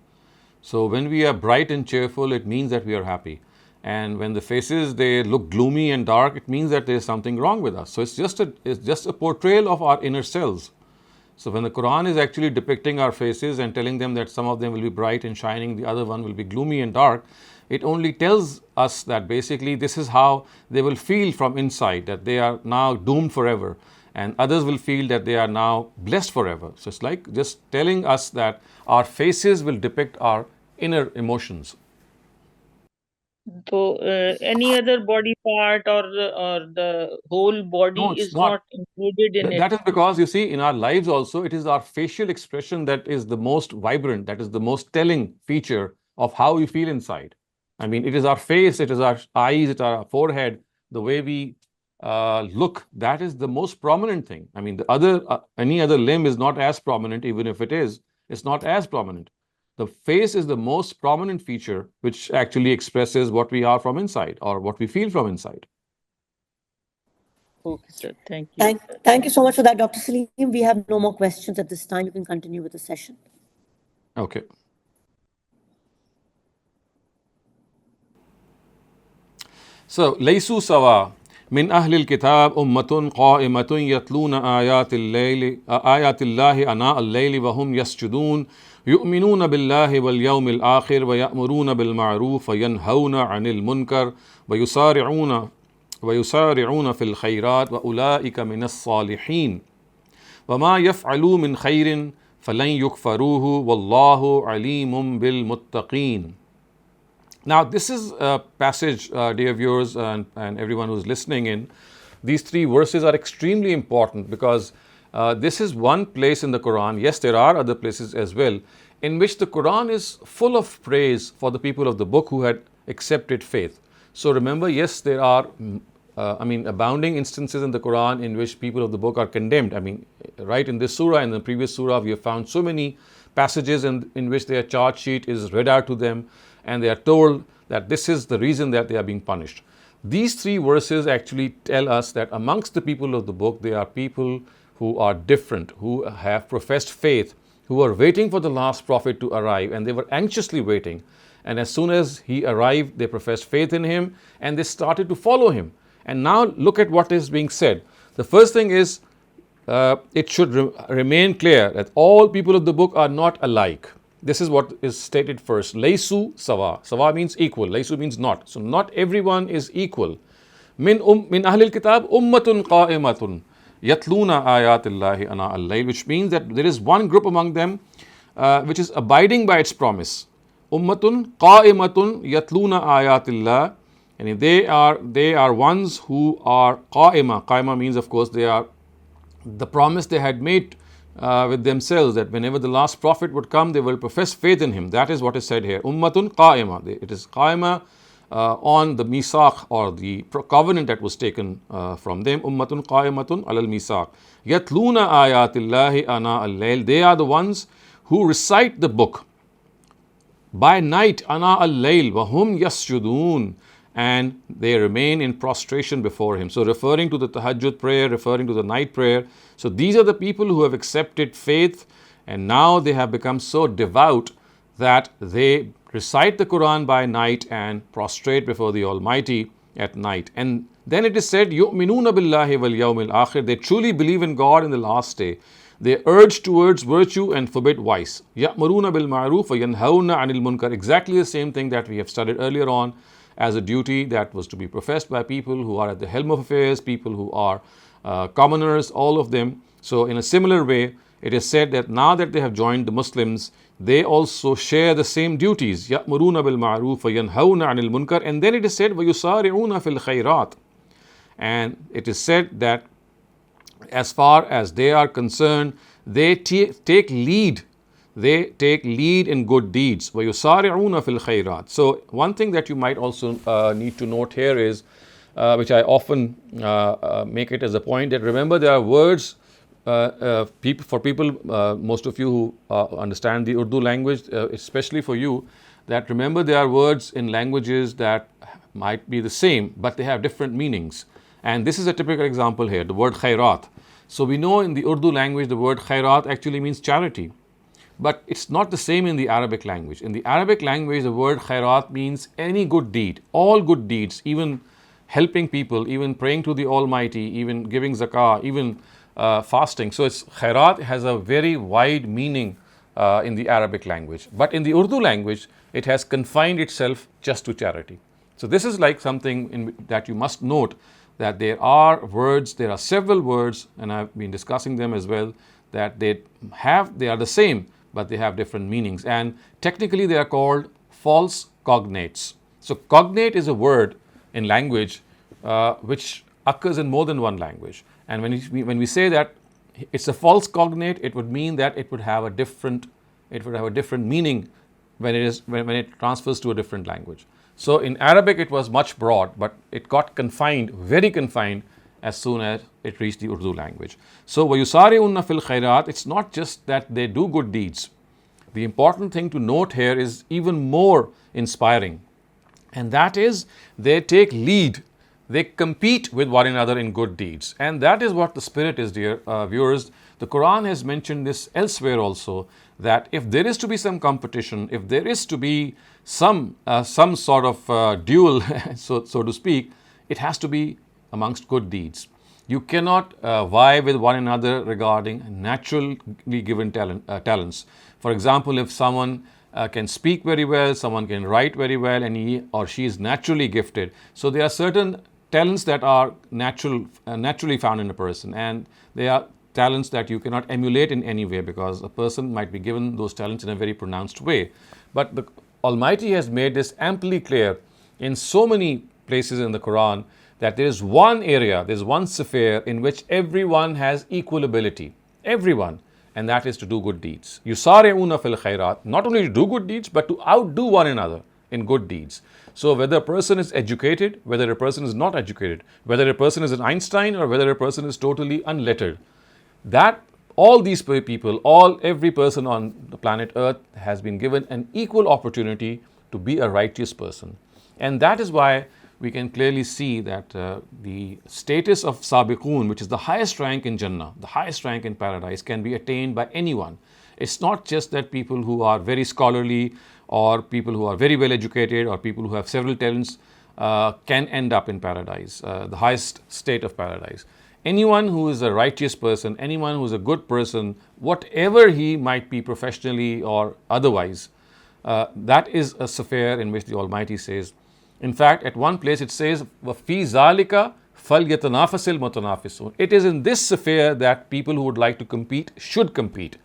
So when we are bright and cheerful, it means that we are happy. And when the faces, they look gloomy and dark, it means that there is something wrong with us. So it's just a portrayal of our inner selves. So when the Quran is actually depicting our faces and telling them that some of them will be bright and shining, the other one will be gloomy and dark, it only tells us that basically this is how they will feel from inside, that they are now doomed forever, and others will feel that they are now blessed forever. So it's like just telling us that our faces will depict our inner emotions. So any other body part or the whole body No, it's is not included in it. That is because you see, in our lives also, it is our facial expression that is the most vibrant, that is the most telling feature of how we feel inside. I mean, it is our face, it is our eyes, it is our forehead, the way we look. That is the most prominent thing. I mean, any other limb is not as prominent, even if it is, it's not as prominent. The face is the most prominent feature, which actually expresses what we are from inside or what we feel from inside. Okay, sir. Thank you. Thank you so much for that, Dr. Saleem. We have no more questions at this time. You can continue with the session. Okay. So, Laysu sawa min ahlil kitab ummatun qa'imatun yatluna ayatillahi ana al-layli wa hum yasjudun yu'minuna billahi wal yawmil akhir wa ya'muruna bil ma'ruf wa yanhauna 'anil munkar wa yusari'una في الخيرات وأولئك من الصالحين وما يفعلوا من خير فلن يكفروه والله عليم بالمتقين. Now this is a passage, dear viewers and everyone who is listening in. These three verses are extremely important because this is one place in the Quran, yes there are other places as well, in which the Quran is full of praise for the people of the book who had accepted faith. So remember, yes, there are abounding instances in the Quran in which people of the book are condemned. I mean, right in this surah and the previous surah, we have found so many passages in which their charge sheet is read out to them and they are told that this is the reason that they are being punished. These three verses actually tell us that amongst the people of the book, there are people who are different, who have professed faith, who are waiting for the last prophet to arrive, and they were anxiously waiting. And as soon as he arrived, they professed faith in him and they started to follow him. And now look at what is being said. The first thing is, it should remain clear that all people of the book are not alike. This is what is stated first. Laysu sawa. Sawa means equal. Laysu means not. So not everyone is equal. Min ahlil kitab ummatun qa'imatun yatluna ayatillahi ana al-layl, which means that there is one group among them which is abiding by its promise. Ummatun qa'imatun yatluna ayatillah, and they are ones who are qa'ima. Qa'ima means, of course, they are the promise they had made with themselves, that whenever the last prophet would come, they will profess faith in him. That is what is said here. Ummatun qa'ima. It is qa'ima on the misaq, or the covenant that was taken from them. Ummatun qa'imatun alal misaq. Yatluna ayatillahi ana al-layl. They are the ones who recite the book by night, ana al-layl, wa hum yasjudun, and they remain in prostration before him. So referring to the tahajjud prayer, referring to the night prayer. So these are the people who have accepted faith, and now they have become so devout that they recite the Quran by night and prostrate before the Almighty at night. And then it is said, yu'minuna billahi wal yawmil akhir. They truly believe in God in the last day. They urge towards virtue and forbid vice. Ya'muruna bil ma'ruf wa yanhauna 'anil munkar. Exactly the same thing that we have studied earlier on as a duty that was to be professed by people who are at the helm of affairs, people who are commoners, all of them. So in a similar way, it is said that now that they have joined the Muslims, they also share the same duties. Ya'muruna bil ma'ruf wa yanhauna 'anil munkar. And then it is said, wa yusari'una fil khairat. And it is said that as far as they are concerned, they take lead. They take lead in good deeds. وَيُسَارِعُونَ فِي الْخَيْرَاتِ. So one thing that you might also need to note here is, which I often make it as a point, that remember there are words for people, most of you who understand the Urdu language, especially for you, that remember there are words in languages that might be the same, but they have different meanings. And this is a typical example here, the word khairat. So we know in the Urdu language the word khairat actually means charity. But it's not the same in the Arabic language. In the Arabic language, the word khairat means any good deed, all good deeds, even helping people, even praying to the Almighty, even giving zakah, even fasting. So it's khairat has a very wide meaning in the Arabic language. But in the Urdu language, it has confined itself just to charity. So this is like something that you must note, that there are words, there are several words, and I've been discussing them as well, that they are the same, but they have different meanings. And technically they are called false cognates. So cognate is a word in language which occurs in more than one language. And when we say that it's a false cognate, it would mean that it would have a different meaning when it transfers to a different language. So in Arabic it was much broad, but it got confined, very confined, as soon as it reached the Urdu language. So وَيُسَارِعُونَ فِي الْخَيْرَاتِ, it's not just that they do good deeds. The important thing to note here is even more inspiring, and that is they take lead. They compete with one another in good deeds. And that is what the spirit is, dear viewers. The Quran has mentioned this elsewhere also, that if there is to be some competition, if there is to be some sort of duel, so to speak, it has to be amongst good deeds. You cannot vie with one another regarding naturally given talents. For example, if someone can speak very well, someone can write very well, and he or she is naturally gifted. So there are certain talents that are naturally found in a person, and they are talents that you cannot emulate in any way, because a person might be given those talents in a very pronounced way. But the Almighty has made this amply clear in so many places in the Quran, that there is one area, there is one sphere in which everyone has equal ability, everyone, and that is to do good deeds. Yusari'una fil khairat, not only to do good deeds, but to outdo one another in good deeds. So whether a person is educated, whether a person is not educated, whether a person is an Einstein or whether a person is totally unlettered, that all these people, every person on the planet Earth has been given an equal opportunity to be a righteous person. And that is why we can clearly see that the status of Sabiqun, which is the highest rank in Jannah, the highest rank in paradise, can be attained by anyone. It's not just that people who are very scholarly or people who are very well educated or people who have several talents can end up in paradise, the highest state of paradise. Anyone who is a righteous person, anyone who is a good person, whatever he might be professionally or otherwise, that is a sphere in which the Almighty says. In fact, at one place it says, وَفِي ذَلِكَ فَلْيَتَنَافَسِ الْمُتَنَافِسُونَ. It is in this sphere that people who would like to compete should compete.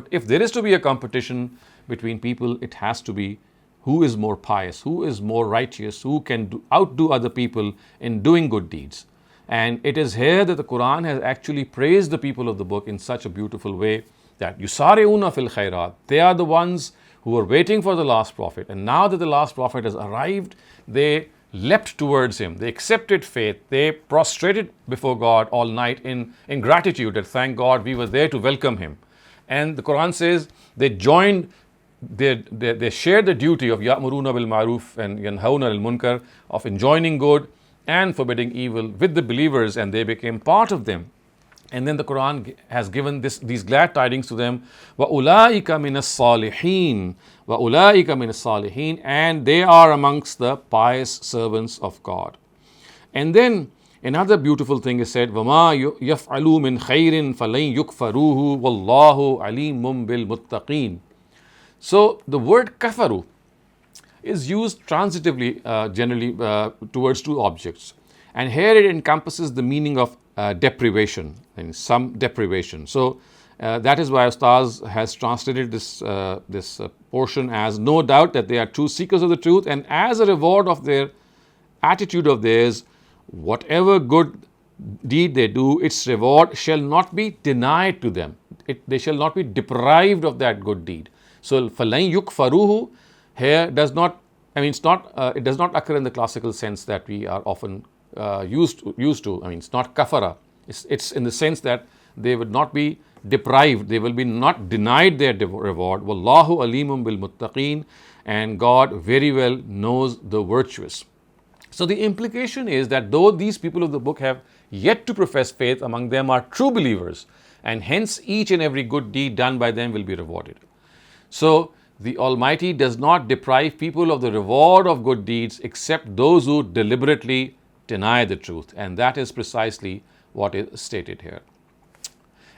If there is to be a competition between people, it has to be who is more pious, who is more righteous, who can outdo other people in doing good deeds. And it is here that the Quran has actually praised the people of the book in such a beautiful way, that yusari'una fil khairat, they are the ones who were waiting for the last prophet, and now that the last prophet has arrived, they leapt towards him, they accepted faith, they prostrated before God all night in gratitude that thank God we were there to welcome him. And the Quran says they joined, they shared the duty of ya'muruna bil ma'ruf and yanhauna al munkar, of enjoining good and forbidding evil with the believers, and they became part of them. And then the Quran has given these glad tidings to them. وَأُولَٰئِكَ مِنَ الصَّالِحِينَ وَأُولَٰئِكَ مِنَ الصَّالِحِينَ, and they are amongst the pious servants of God. And then another beautiful thing is said, وَمَا يَفْعَلُوا مِنْ خَيْرٍ فَلَنْ يُكْفَرُوهُ وَاللَّهُ عَلِيمٌ بِالْمُتَّقِينَ. So the word kafaru is used transitively generally towards two objects. And here it encompasses the meaning of deprivation, and some deprivation. So that is why Ustaz has translated this portion as no doubt that they are true seekers of the truth, and as a reward of their attitude of theirs, whatever good deed they do, its reward shall not be denied to them. They shall not be deprived of that good deed. So فَلَنْ يُكْفَرُوهُ here does not, it does not occur in the classical sense that we are often used to. It's not kafara. It's in the sense that they would not be deprived, they will be not denied their reward. Wallahu alimun bil muttaqeen, and God very well knows the virtuous. So the implication is that though these people of the book have yet to profess faith, among them are true believers, and hence each and every good deed done by them will be rewarded. So the Almighty does not deprive people of the reward of good deeds except those who deliberately deny the truth, and that is precisely what is stated here.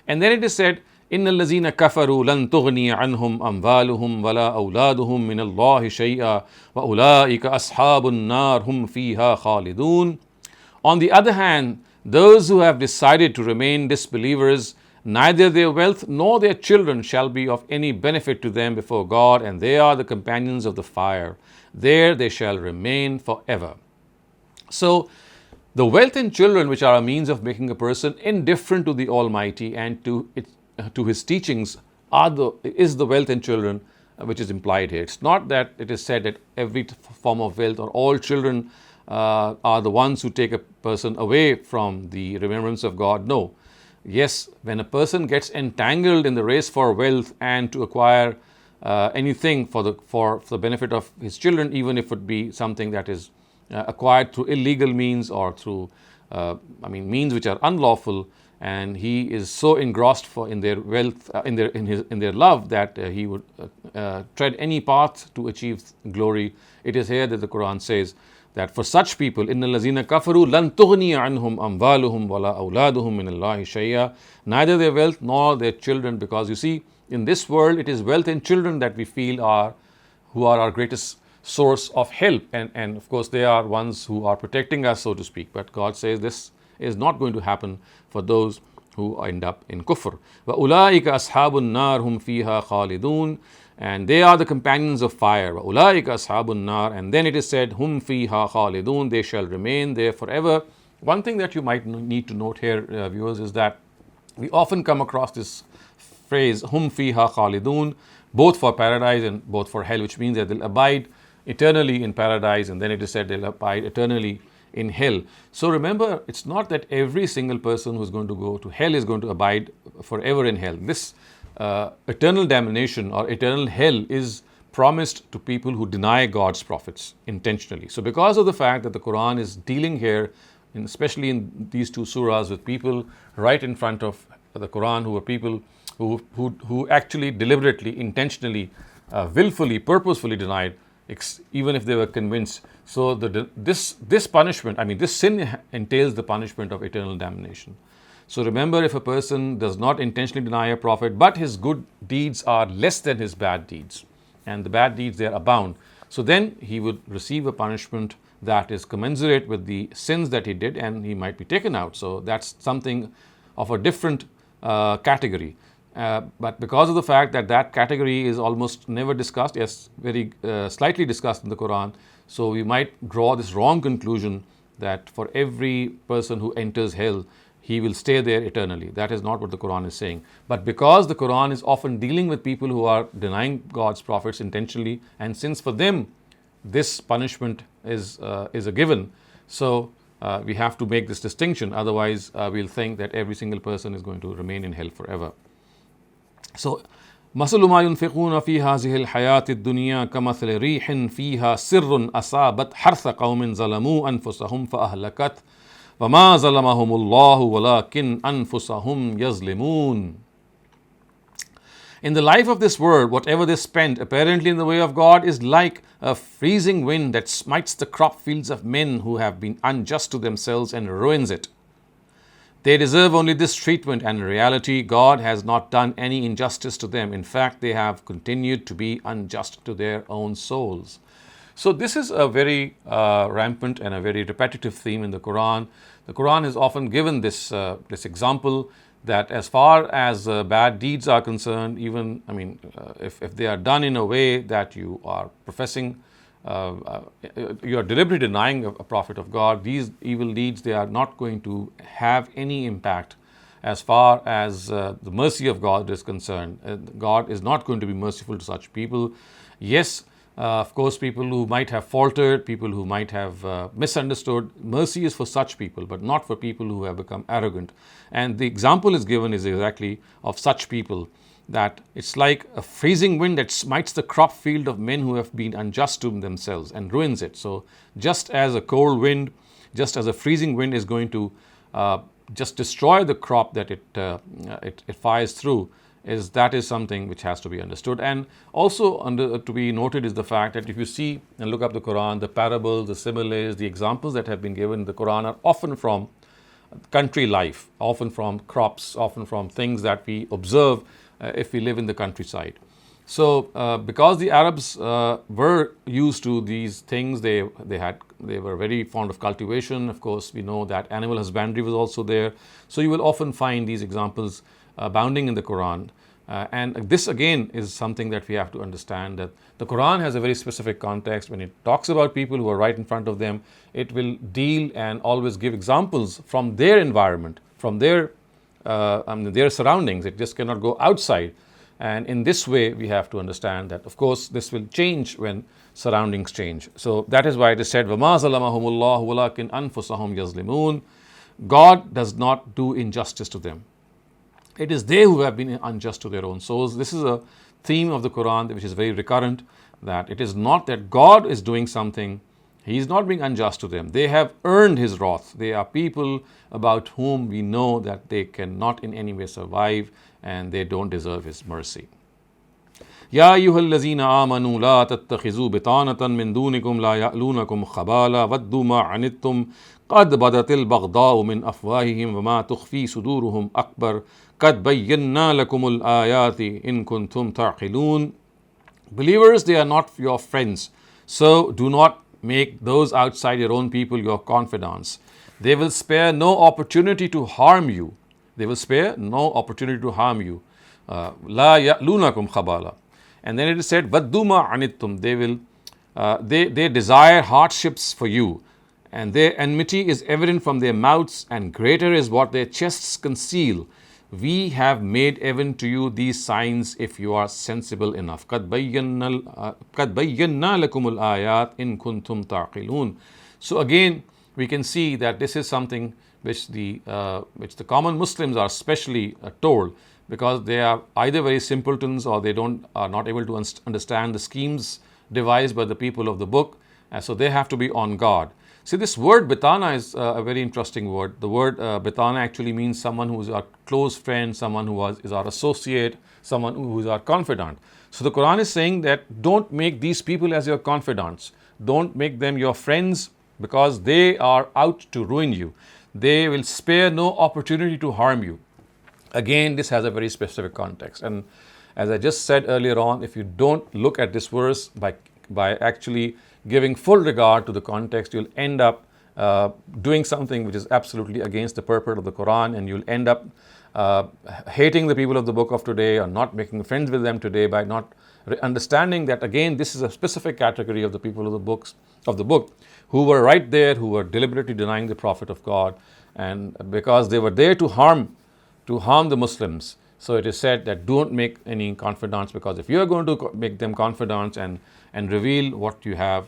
And then it is said, إِنَّ الَّذِينَ كَفَرُوا لَن تُغْنِيَ عَنْهُمْ أَمْوَالُهُمْ وَلَا أَوْلَادُهُمْ مِنَ اللَّهِ شَيْئًا وَأُولَٰئِكَ أَصْحَابُ النَّارِ هُمْ فِيهَا خَالِدُونَ. On the other hand, those who have decided to remain disbelievers, neither their wealth nor their children shall be of any benefit to them before God, and they are the companions of the fire. There they shall remain forever. So, the wealth and children, which are a means of making a person indifferent to the Almighty and to His teachings, is the wealth and children which is implied here. It's not that it is said that every form of wealth or all children are the ones who take a person away from the remembrance of God. No. Yes, when a person gets entangled in the race for wealth and to acquire anything for the benefit of his children, even if it be something that is acquired through illegal means or through means which are unlawful, and he is so engrossed in their wealth, in their love, that he would tread any path to achieve glory. It is here that the Quran says that for such people, إِنَّ الَّذِينَ كَفَرُوا لَن تُغْنِيَ عَنْهُمْ أَمْوَالُهُمْ وَلَا أَوْلَادُهُمْ مِنَ اللَّهِ شَيْئًا, neither their wealth nor their children, because you see, in this world it is wealth and children that we feel who are our greatest source of help, and of course they are ones who are protecting us, so to speak. But God says this is not going to happen for those who end up in kufr. وَأُولَٰئِكَ أَصْحَابُ النَّارِ هُمْ فِيهَا خَالِدُونَ, and they are the companions of fire. وَأُولَٰئِكَ أَصْحَابُ النَّارِ, and then it is said, هُمْ فِيهَا خَالِدُونَ, they shall remain there forever. One thing that you might need to note here, viewers, is that we often come across this phrase, هُمْ فِيهَا خَالِدُونَ, both for paradise and both for hell, which means that they'll abide eternally in paradise, and then it is said they'll abide eternally in hell. So remember, it's not that every single person who's going to go to hell is going to abide forever in hell. This eternal damnation or eternal hell is promised to people who deny God's prophets intentionally. So because of the fact that the Quran is dealing here, especially in these two surahs, with people right in front of the Quran who are people who actually deliberately, intentionally, willfully, purposefully denied, even if they were convinced. So this punishment, this sin entails the punishment of eternal damnation. So remember, if a person does not intentionally deny a prophet, but his good deeds are less than his bad deeds, and the bad deeds there abound, so then he would receive a punishment that is commensurate with the sins that he did, and he might be taken out. So that's something of a different category. But because of the fact that that category is almost never discussed, yes, very slightly discussed in the Quran, so we might draw this wrong conclusion that for every person who enters hell, he will stay there eternally. That is not what the Quran is saying. But because the Quran is often dealing with people who are denying God's prophets intentionally, and since for them this punishment is a given, so we have to make this distinction. Otherwise, we'll think that every single person is going to remain in hell forever. So, مَثَلُ مَا يُنْفِقُونَ فِي هَذِهِ الْحَيَاةِ الدُّنْيَا كَمَثَلِ رِيحٍ فِيهَا سِرٌّ أَصَابَتْ حَرْثَ قَوْمٍ ظَلَمُوا أَنفُسَهُمْ فَأَهْلَكَتْ وَمَا ظَلَمَهُمُ اللَّهُ وَلَكِنْ أَنفُسَهُمْ يَظْلِمُونَ. In the life of this world, whatever they spend apparently in the way of God is like a freezing wind that smites the crop fields of men who have been unjust to themselves and ruins it. They deserve only this treatment, and in reality, God has not done any injustice to them. In fact, they have continued to be unjust to their own souls. So this is a very rampant and a very repetitive theme in the Quran. The Quran has often given this example that as far as bad deeds are concerned, even if they are done in a way that you are professing, you are deliberately denying a prophet of God, these evil deeds, they are not going to have any impact as far as the mercy of God is concerned. God is not going to be merciful to such people. Yes, of course, people who might have faltered, people who might have misunderstood, mercy is for such people, but not for people who have become arrogant. And the example is given is exactly of such people, that it's like a freezing wind that smites the crop field of men who have been unjust to themselves and ruins it. So just as a cold wind, just as a freezing wind is going to just destroy the crop that it fires through, that is something which has to be understood. And also to be noted is the fact that if you see and look up the Quran, the parables, the similes, the examples that have been given in the Quran are often from country life, often from crops, often from things that we observe if we live in the countryside. So because the Arabs were used to these things, they were very fond of cultivation. Of course, we know that animal husbandry was also there. So you will often find these examples abounding in the Quran. And this again is something that we have to understand, that the Quran has a very specific context. When it talks about people who are right in front of them, it will deal and always give examples from their environment, from their surroundings. It just cannot go outside. And in this way, we have to understand that, of course, this will change when surroundings change. So that is why it is said, وَمَا ظَلَمَهُمُ اللَّهُ وَلَكِنْ أَنفُسَهُمْ يَظْلِمُونَ. God does not do injustice to them. It is they who have been unjust to their own souls. This is a theme of the Quran which is very recurrent, that it is not that God is doing something, He is not being unjust to them. They have earned His wrath. They are people about whom we know that they cannot in any way survive and they don't deserve His mercy. يا أيها الذين آمنوا لا تتخذوا بطانة من دونكم لا يألونكم خبالا ودوا ما عنتم قد بدت البغضاء من أفواههم وما تخفي صدورهم أكبر قد بينا لكم الآيات إن كنتم تعقلون. Believers, they are not your friends, so do not make those outside your own people your confidants. They will spare no opportunity to harm you. They will spare no opportunity to harm you. لا يألونكم خبالا. And then it is said, وَدُّوا مَا عَنِتُّمْ. They desire hardships for you, and their enmity is evident from their mouths, and greater is what their chests conceal. We have made evident to you these signs if you are sensible enough. قَدْ بَيَّنَّا لَكُمُ الْآيَاتِ إِن كُنْتُمْ تَعْقِلُونَ. So again, we can see that this is something which the common Muslims are especially told, because they are either very simpletons or they are not able to understand the schemes devised by the people of the book, and so they have to be on guard. See, this word bitana is a very interesting word. The word bitana actually means someone who is our close friend, someone who is our associate, someone who is our confidant. So the Quran is saying that don't make these people as your confidants. Don't make them your friends, because they are out to ruin you. They will spare no opportunity to harm you. Again, this has a very specific context. And as I just said earlier on, if you don't look at this verse by actually giving full regard to the context, you'll end up doing something which is absolutely against the purport of the Quran, and you'll end up hating the people of the book of today, or not making friends with them today, by not understanding that, again, this is a specific category of the people of the book who were right there, who were deliberately denying the Prophet of God, and because they were there to harm the Muslims. So it is said that don't make any confidants, because if you are going to make them confidants and reveal what you have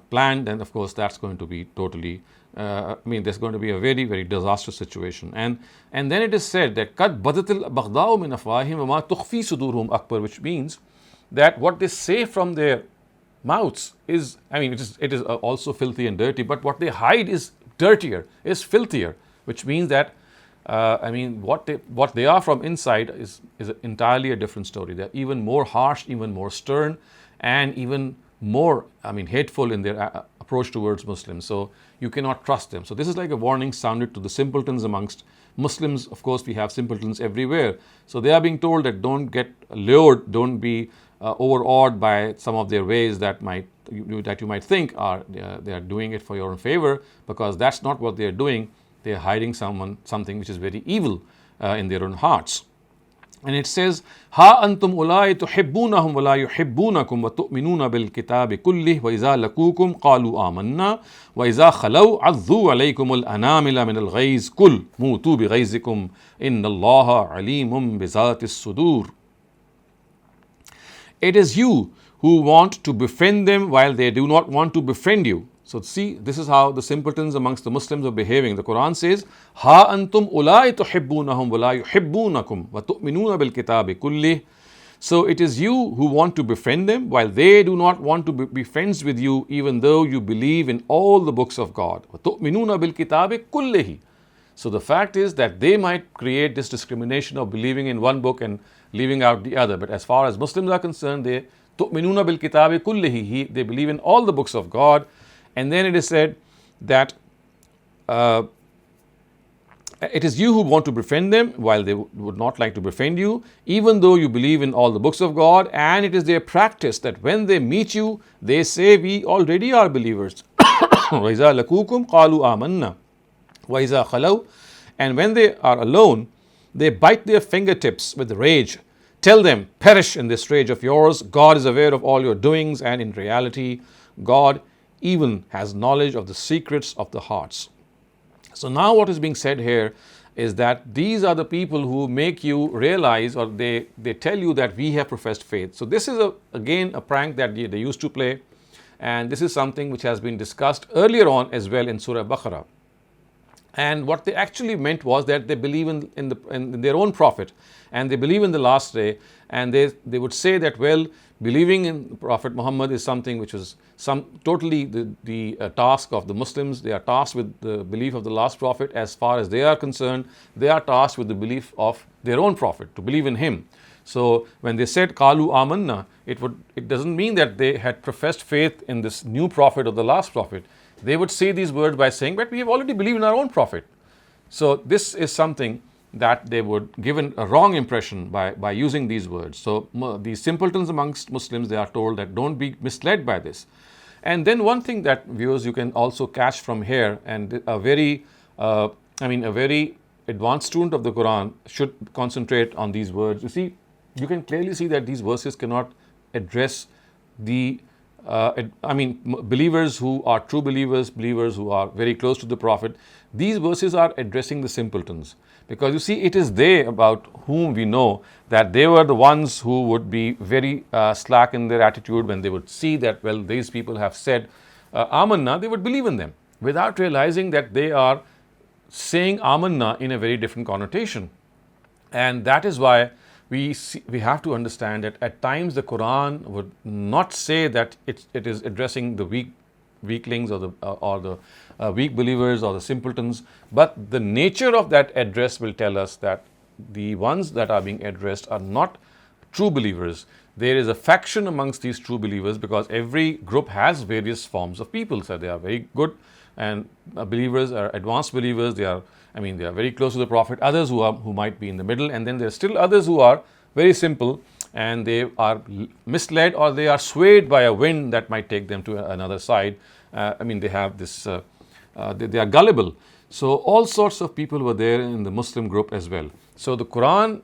planned, then of course that's going to be totally, there's going to be a very, very disastrous situation. And then it is said that قَدْ بَدَتِ الْبَغْضَاءُ مِنْ أَفْوَاهِهِمْ وَمَا تُخْفِي صُدُورُهُمْ أَكْبَرُ, which means that what they say from their mouths is, it is also filthy and dirty, but what they hide is dirtier, is filthier, which means that what they are from inside is entirely a different story. They're even more harsh, even more stern, and even more hateful in their approach towards Muslims. So you cannot trust them. So this is like a warning sounded to the simpletons amongst Muslims. Of course, we have simpletons everywhere. So they are being told that don't get lured, don't be overawed by some of their ways that you might think they are doing it for your own favor, because that's not what they are doing. They are hiding something which is very evil in their own hearts. And it says, Ha antum ulai tuhibbunahum wa la yuhibbunakum wa tu'minuna bil kitabi kullih wa iza lakukum qalu amanna wa iza khalaw adhu alaykum al anamila min al ghayz kul mutu bi ghayzikum inna allaha alimum bi zatis sudur. It is you who want to befriend them while they do not want to befriend you. So see, this is how the simpletons amongst the Muslims are behaving. The Quran says, Ha antum ulai tuhibbunahum wa la yuhibbunakum wa tu'minuna bil kitabi kullih. So it is you who want to befriend them while they do not want to be friends with you, even though you believe in all the books of God. Wa tu'minuna bil kitabi kullih. So the fact is that they might create this discrimination of believing in one book and leaving out the other. But as far as Muslims are concerned, they tu'minuna bil kitabi kullih. They believe in all the books of God. And then it is said that it is you who want to befriend them while they would not like to befriend you, even though you believe in all the books of God, and it is their practice that when they meet you, they say, we already are believers. وَإِذَا لَقُوكُمْ قَالُوا آمَنَّا وَإِذَا خَلَوْا, and when they are alone, they bite their fingertips with rage. Tell them, perish in this rage of yours. God is aware of all your doings, and in reality, God even has knowledge of the secrets of the hearts. So now what is being said here is that these are the people who make you realize, or they tell you that we have professed faith. So this is again a prank that they used to play, and this is something which has been discussed earlier on as well in Surah Baqarah. And what they actually meant was that they believe in their own prophet, and they believe in the last day, and they would say that, well, believing in Prophet Muhammad is something which is totally the task of the Muslims. They are tasked with the belief of the last prophet. As far as they are concerned, they are tasked with the belief of their own prophet, to believe in him. So when they said Qalu Amanna, it doesn't mean that they had professed faith in this new prophet or the last prophet. They would say these words by saying, but we have already believed in our own prophet. So this is something that they would give a wrong impression by using these words. So these simpletons amongst Muslims, they are told that don't be misled by this. And then one thing that viewers you can also catch from here, and a very advanced student of the Quran should concentrate on these words. You see, you can clearly see that these verses cannot address believers who are true believers, believers who are very close to the Prophet. These verses are addressing the simpletons, because you see, it is they about whom we know that they were the ones who would be very slack in their attitude when they would see that, well, these people have said Amanna, they would believe in them without realizing that they are saying Amanna in a very different connotation. And that is why we have to understand that at times the Quran would not say that it is addressing the weaklings or the weak believers or the simpletons, but the nature of that address will tell us that the ones that are being addressed are not true believers. There is a faction amongst these true believers, because every group has various forms of people. So they are very good and believers, are advanced believers. They are very close to the Prophet. Others who might be in the middle, and then there are still others who are very simple and they are misled, or they are swayed by a wind that might take them to another side. They have this. They are gullible. So all sorts of people were there in the Muslim group as well. So the Quran,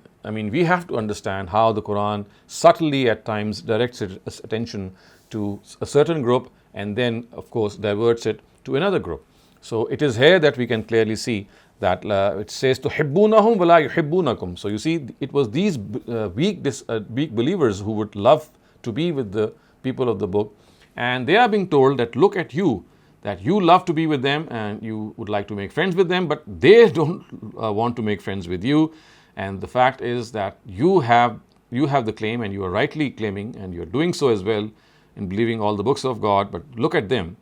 we have to understand how the Quran subtly at times directs its attention to a certain group and then, of course, diverts it to another group. So it is here that we can clearly see that it says tuhibbunahum wa la yuhibbunakum. So you see, it was these weak believers who would love to be with the people of the book, and they are being told that look at you, that you love to be with them and you would like to make friends with them, but they don't want to make friends with you. And the fact is that you have the claim, and you are rightly claiming, and you are doing so as well in believing all the books of God. But look at them,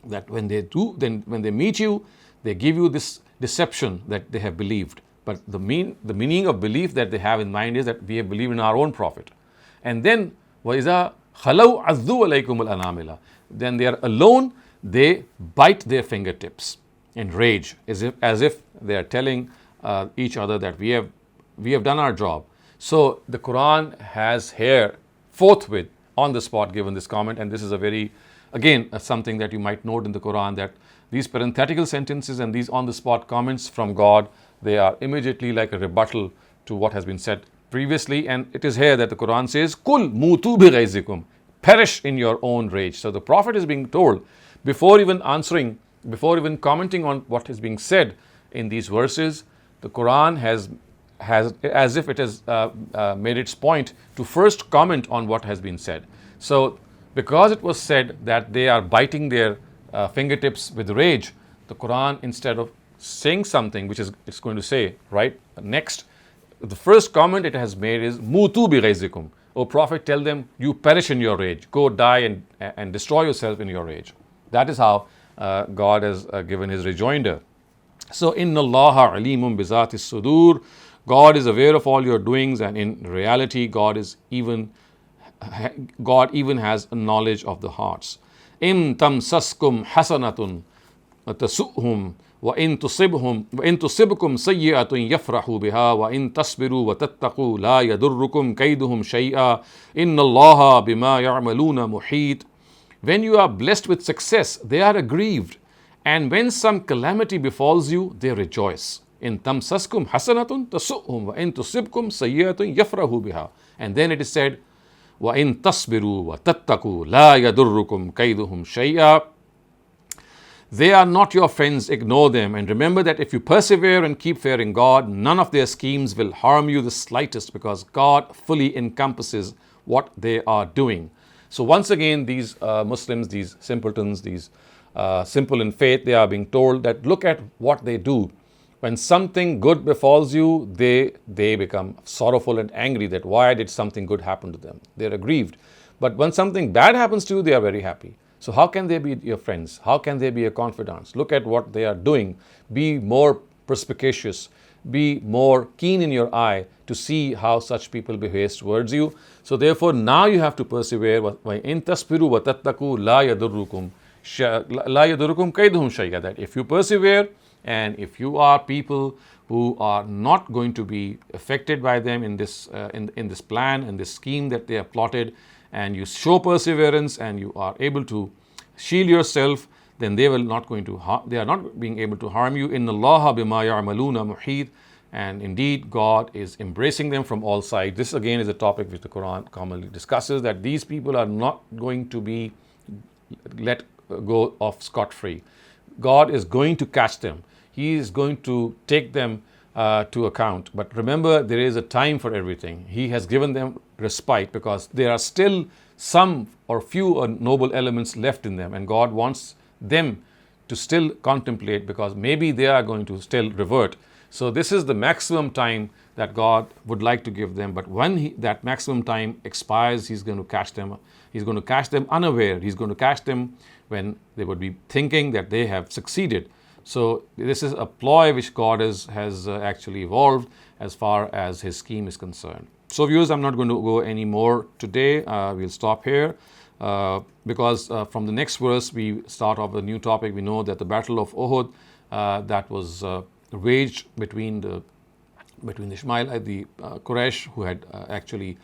that when they meet you, they give you this deception that they have believed. But the meaning of belief that they have in mind is that we have believed in our own Prophet. And then وَإِذَا خَلَوْا عَذُّوا عَلَيْكُمُ الْأَنَامِلَ, then they are alone, they bite their fingertips in rage, as if they are telling each other that we have done our job. So the Quran has here forthwith on the spot given this comment, and this is something that you might note in the Quran, that these parenthetical sentences and these on the spot comments from God, they are immediately like a rebuttal to what has been said previously. And it is here that the Quran says, Kul mutu bi ghayzikum, perish in your own rage. So the Prophet is being told, before even commenting on what is being said in these verses, the Quran has as if it has made its point to first comment on what has been said. So because it was said that they are biting their fingertips with rage, the Quran, instead of saying something which it's going to say right next, the first comment it has made is mutu bi ghayzikum. O Prophet, tell them, you perish in your rage, go die and destroy yourself in your rage. That is how God has given his rejoinder. So inna Allaha alimun bi zati sudur, God is aware of all your doings, and in reality God even has a knowledge of the hearts. In tamsaskum hasanatun tasuhum وَإِن تُصِبْكُمْ سَيِّئَةٌ يَفْرَحُوا بِهَا وَإِن تَصْبِرُوا وَتَتَّقُوا لَا يَضُرُّكُمْ كَيْدُهُمْ شَيْئًا إِنَّ اللَّهَ بِمَا يَعْمَلُونَ مُحِيطٌ. When you are blessed with success, they are aggrieved. And when some calamity befalls you, they rejoice. In tamsaskum hasanatun tasu'hum wa in tusibkum sayyi'atun yafrahu biha. And then it is said, wa in tasbiru wa tattaku la yadurrukum kaiduhum shay'a. They are not your friends, ignore them. And remember that if you persevere and keep fearing God, none of their schemes will harm you the slightest, because God fully encompasses what they are doing. So once again, these Muslims, these simpletons, these simple in faith, they are being told that look at what they do. When something good befalls you, they become sorrowful and angry that why did something good happen to them? They're aggrieved. But when something bad happens to you, they are very happy. So how can they be your friends? How can they be your confidants? Look at what they are doing. Be more perspicacious. Be more keen in your eye to see how such people behave towards you. So therefore, now you have to persevere. In tasbiru wa tattaku la yadurrukum kaiduhum shay'a. That if you persevere and if you are people who are not going to be affected by them in this plan and this scheme that they have plotted, and you show perseverance and you are able to shield yourself, then they are not being able to harm you. Inna Allaha bima ya'maluna muhit. And indeed, God is embracing them from all sides. This again is a topic which the Quran commonly discusses, that these people are not going to be let go of scot-free. God is going to catch them. He is going to take them to account. But remember, there is a time for everything. He has given them respite because there are still some or few noble elements left in them, and God wants them to still contemplate, because maybe they are going to still revert. So this is the maximum time that God would like to give them. But when that maximum time expires, He's going to catch them. He's going to catch them unaware. He's going to catch them when they would be thinking that they have succeeded. So this is a ploy which God has actually evolved as far as His scheme is concerned. So viewers, I'm not going to go any more today. We'll stop here because from the next verse we start off a new topic. We know that the Battle of Uhud that was waged between the Ishmaelite, the Quraysh, who had actually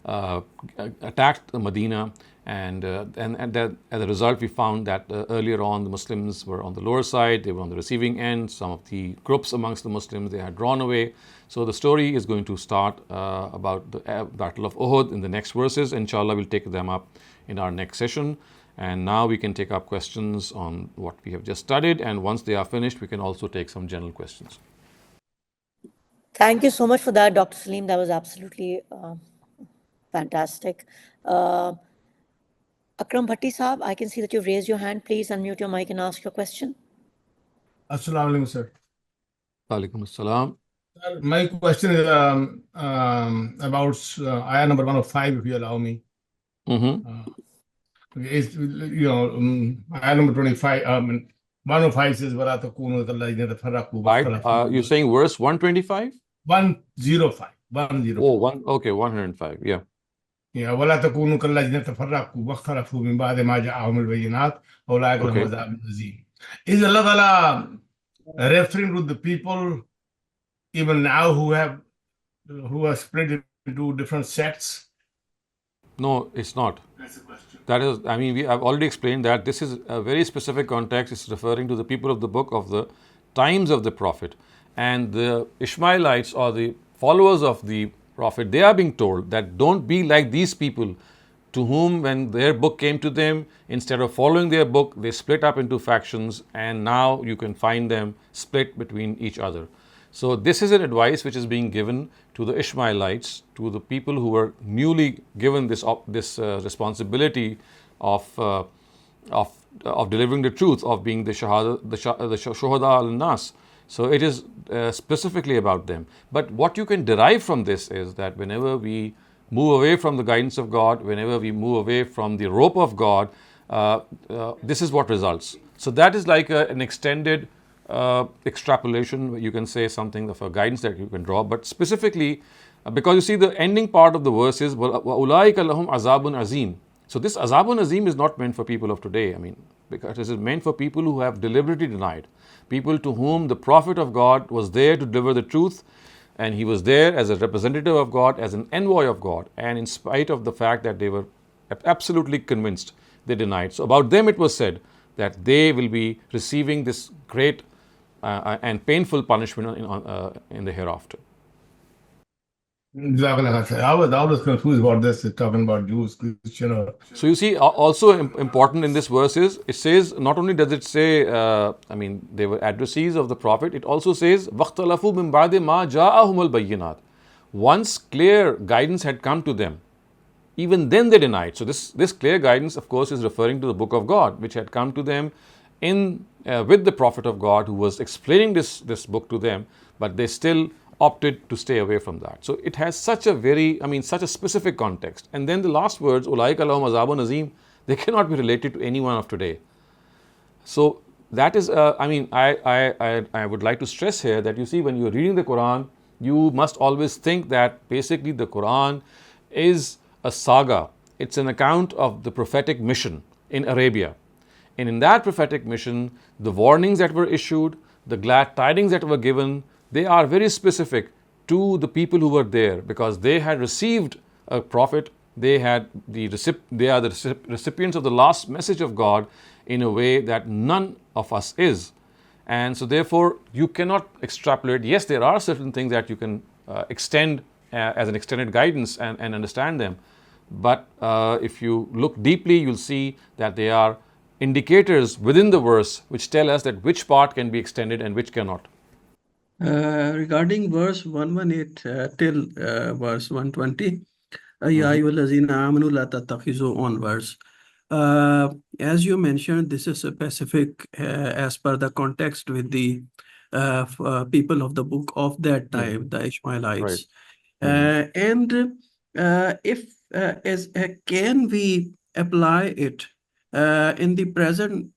attacked Medina, and that, as a result, we found that earlier on the Muslims were on the lower side, they were on the receiving end. Some of the groups amongst the Muslims, they had drawn away. So the story is going to start about the Battle of Uhud in the next verses. Inshallah, we'll take them up in our next session. And now we can take up questions on what we have just studied. And once they are finished, we can also take some general questions. Thank you so much for that, Dr. Saleem. That was absolutely fantastic. Akram Bhatti Saab, I can see that you've raised your hand. Please unmute your mic and ask your question. Assalamu alaikum, sir. Walaikum assalam. My question is about ayah number 105, if you allow me. Is ayah number 25. 105 says, "Wala takunu kalladhina tafarraqu." You're saying verse 125? 105. 105. Oh, okay, 105. Yeah. Yeah. "Wala takunu kalladhina tafarraqu wakhtalafu min ba'di ma ja'ahum al-bayyinat ulaika lahum adhabun azim." Is Allah Ta'ala referring to the people even now who are split into different sects? No, it's not. That's the question. That is, I've already explained that this is a very specific context. It's referring to the people of the book of the times of the Prophet. And the Ishmaelites, or the followers of the Prophet, they are being told that don't be like these people, to whom when their book came to them, instead of following their book, they split up into factions, and now you can find them split between each other. So this is an advice which is being given to the Ishmaelites, to the people who were newly given this responsibility of delivering the truth, of being the Shuhada al-Nas. So it is specifically about them. But what you can derive from this is that whenever we move away from the guidance of God, whenever we move away from the rope of God, this is what results. So that is like an extended extrapolation. You can say something of a guidance that you can draw, but specifically because you see the ending part of the verse is وَأُولَٰئِكَ لَهُمْ عَذَابٌ عَظِيمٌ. So this azabun azim is not meant for people of today. because this is meant for people who have deliberately denied, people to whom the Prophet of God was there to deliver the truth, and he was there as a representative of God, as an envoy of God, and in spite of the fact that they were absolutely convinced, they denied. So about them it was said that they will be receiving this great and painful punishment in the hereafter. I was confused about this, talking about Jews, Christian. So you see, also important in this verse is, it says, not only does it say, they were addressees of the Prophet, it also says, وَاخْتَلَفُوا مِنْ بَعْدِ مَا جَاءَهُمُ الْبَيِّنَاتِ. Once clear guidance had come to them, even then they denied. So this clear guidance, of course, is referring to the book of God, which had come to them with the Prophet of God, who was explaining this book to them, but they still opted to stay away from that. So it has such a specific context. And then the last words, أُولَٰئِكَ لَهُمْ عَذَابٌ عَظِيمٌ, they cannot be related to anyone of today. So that is, I would like to stress here that, you see, when you're reading the Quran, you must always think that basically the Quran is a saga. It's an account of the prophetic mission in Arabia. And in that prophetic mission, the warnings that were issued, the glad tidings that were given, they are very specific to the people who were there, because they had received a prophet, they are the recipients of the last message of God in a way that none of us is. And so therefore you cannot extrapolate. Yes, there are certain things that you can extend as an extended guidance and understand them, but if you look deeply, you'll see that they are indicators within the verse which tell us that which part can be extended and which cannot. Regarding verse 118 till verse 120, Ya ayyuhallazina amanu la tattakhizu onwards. As you mentioned, this is specific as per the context with the people of the book of that time, the Ishmaelites. Right. And if can we apply it in the present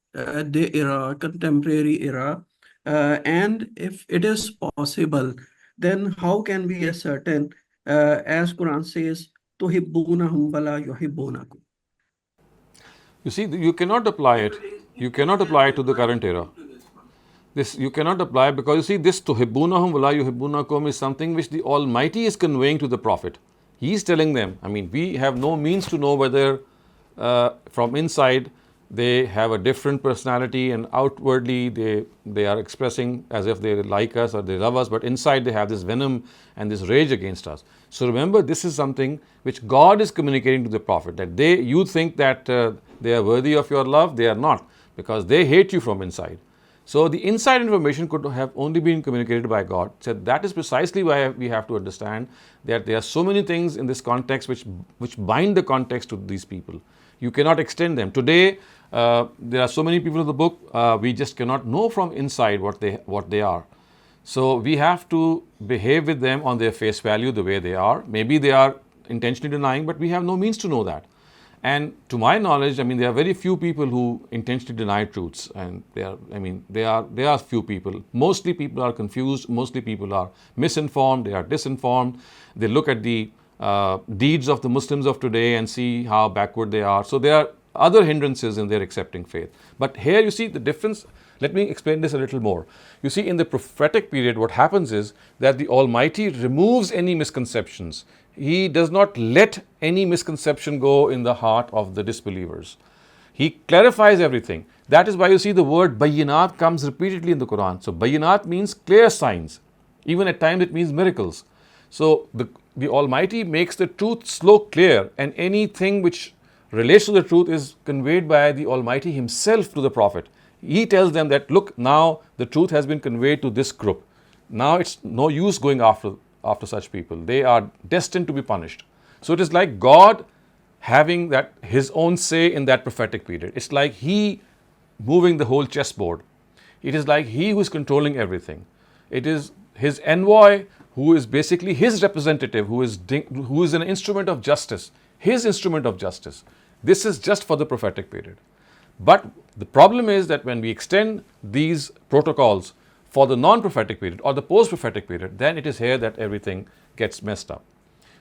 day era, contemporary era? And if it is possible, then how can we ascertain, as Quran says, tuhibbunahum wala yuhibbunakum? You see, you cannot apply it. You cannot apply it to the current era. This you cannot apply, because you see, this tuhibbunahum wala yuhibbunakum is something which the Almighty is conveying to the Prophet. He is telling them. We have no means to know whether from inside they have a different personality, and outwardly they are expressing as if they like us or they love us, but inside they have this venom and this rage against us. So remember, this is something which God is communicating to the Prophet, that you think that they are worthy of your love. They are not, because they hate you from inside. So the inside information could have only been communicated by God. So that is precisely why we have to understand that there are so many things in this context which bind the context to these people. You cannot extend them. Today, there are so many people in the book, we just cannot know from inside what they are. So we have to behave with them on their face value, the way they are. Maybe they are intentionally denying, but we have no means to know that. And to my knowledge, there are very few people who intentionally deny truths, and there are few people. Mostly people are confused. Mostly people are misinformed. They are disinformed. They look at the deeds of the Muslims of today and see how backward they are. So there are other hindrances in their accepting faith. But here you see the difference. Let me explain this a little more. You see, in the prophetic period, what happens is that the Almighty removes any misconceptions. He does not let any misconception go in the heart of the disbelievers. He clarifies everything. That is why you see the word bayinat comes repeatedly in the Quran. So bayinat means clear signs. Even at times it means miracles. So the Almighty makes the truth so clear, and anything which relates to the truth is conveyed by the Almighty Himself to the Prophet. He tells them that, look, now the truth has been conveyed to this group. Now it's no use going after such people. They are destined to be punished. So it is like God having that His own say in that prophetic period. It's like He moving the whole chessboard. It is like He who is controlling everything. It is His envoy who is basically His representative, who is an instrument of justice. His instrument of justice. This is just for the prophetic period. But the problem is that when we extend these protocols for the non-prophetic period or the post-prophetic period, then it is here that everything gets messed up.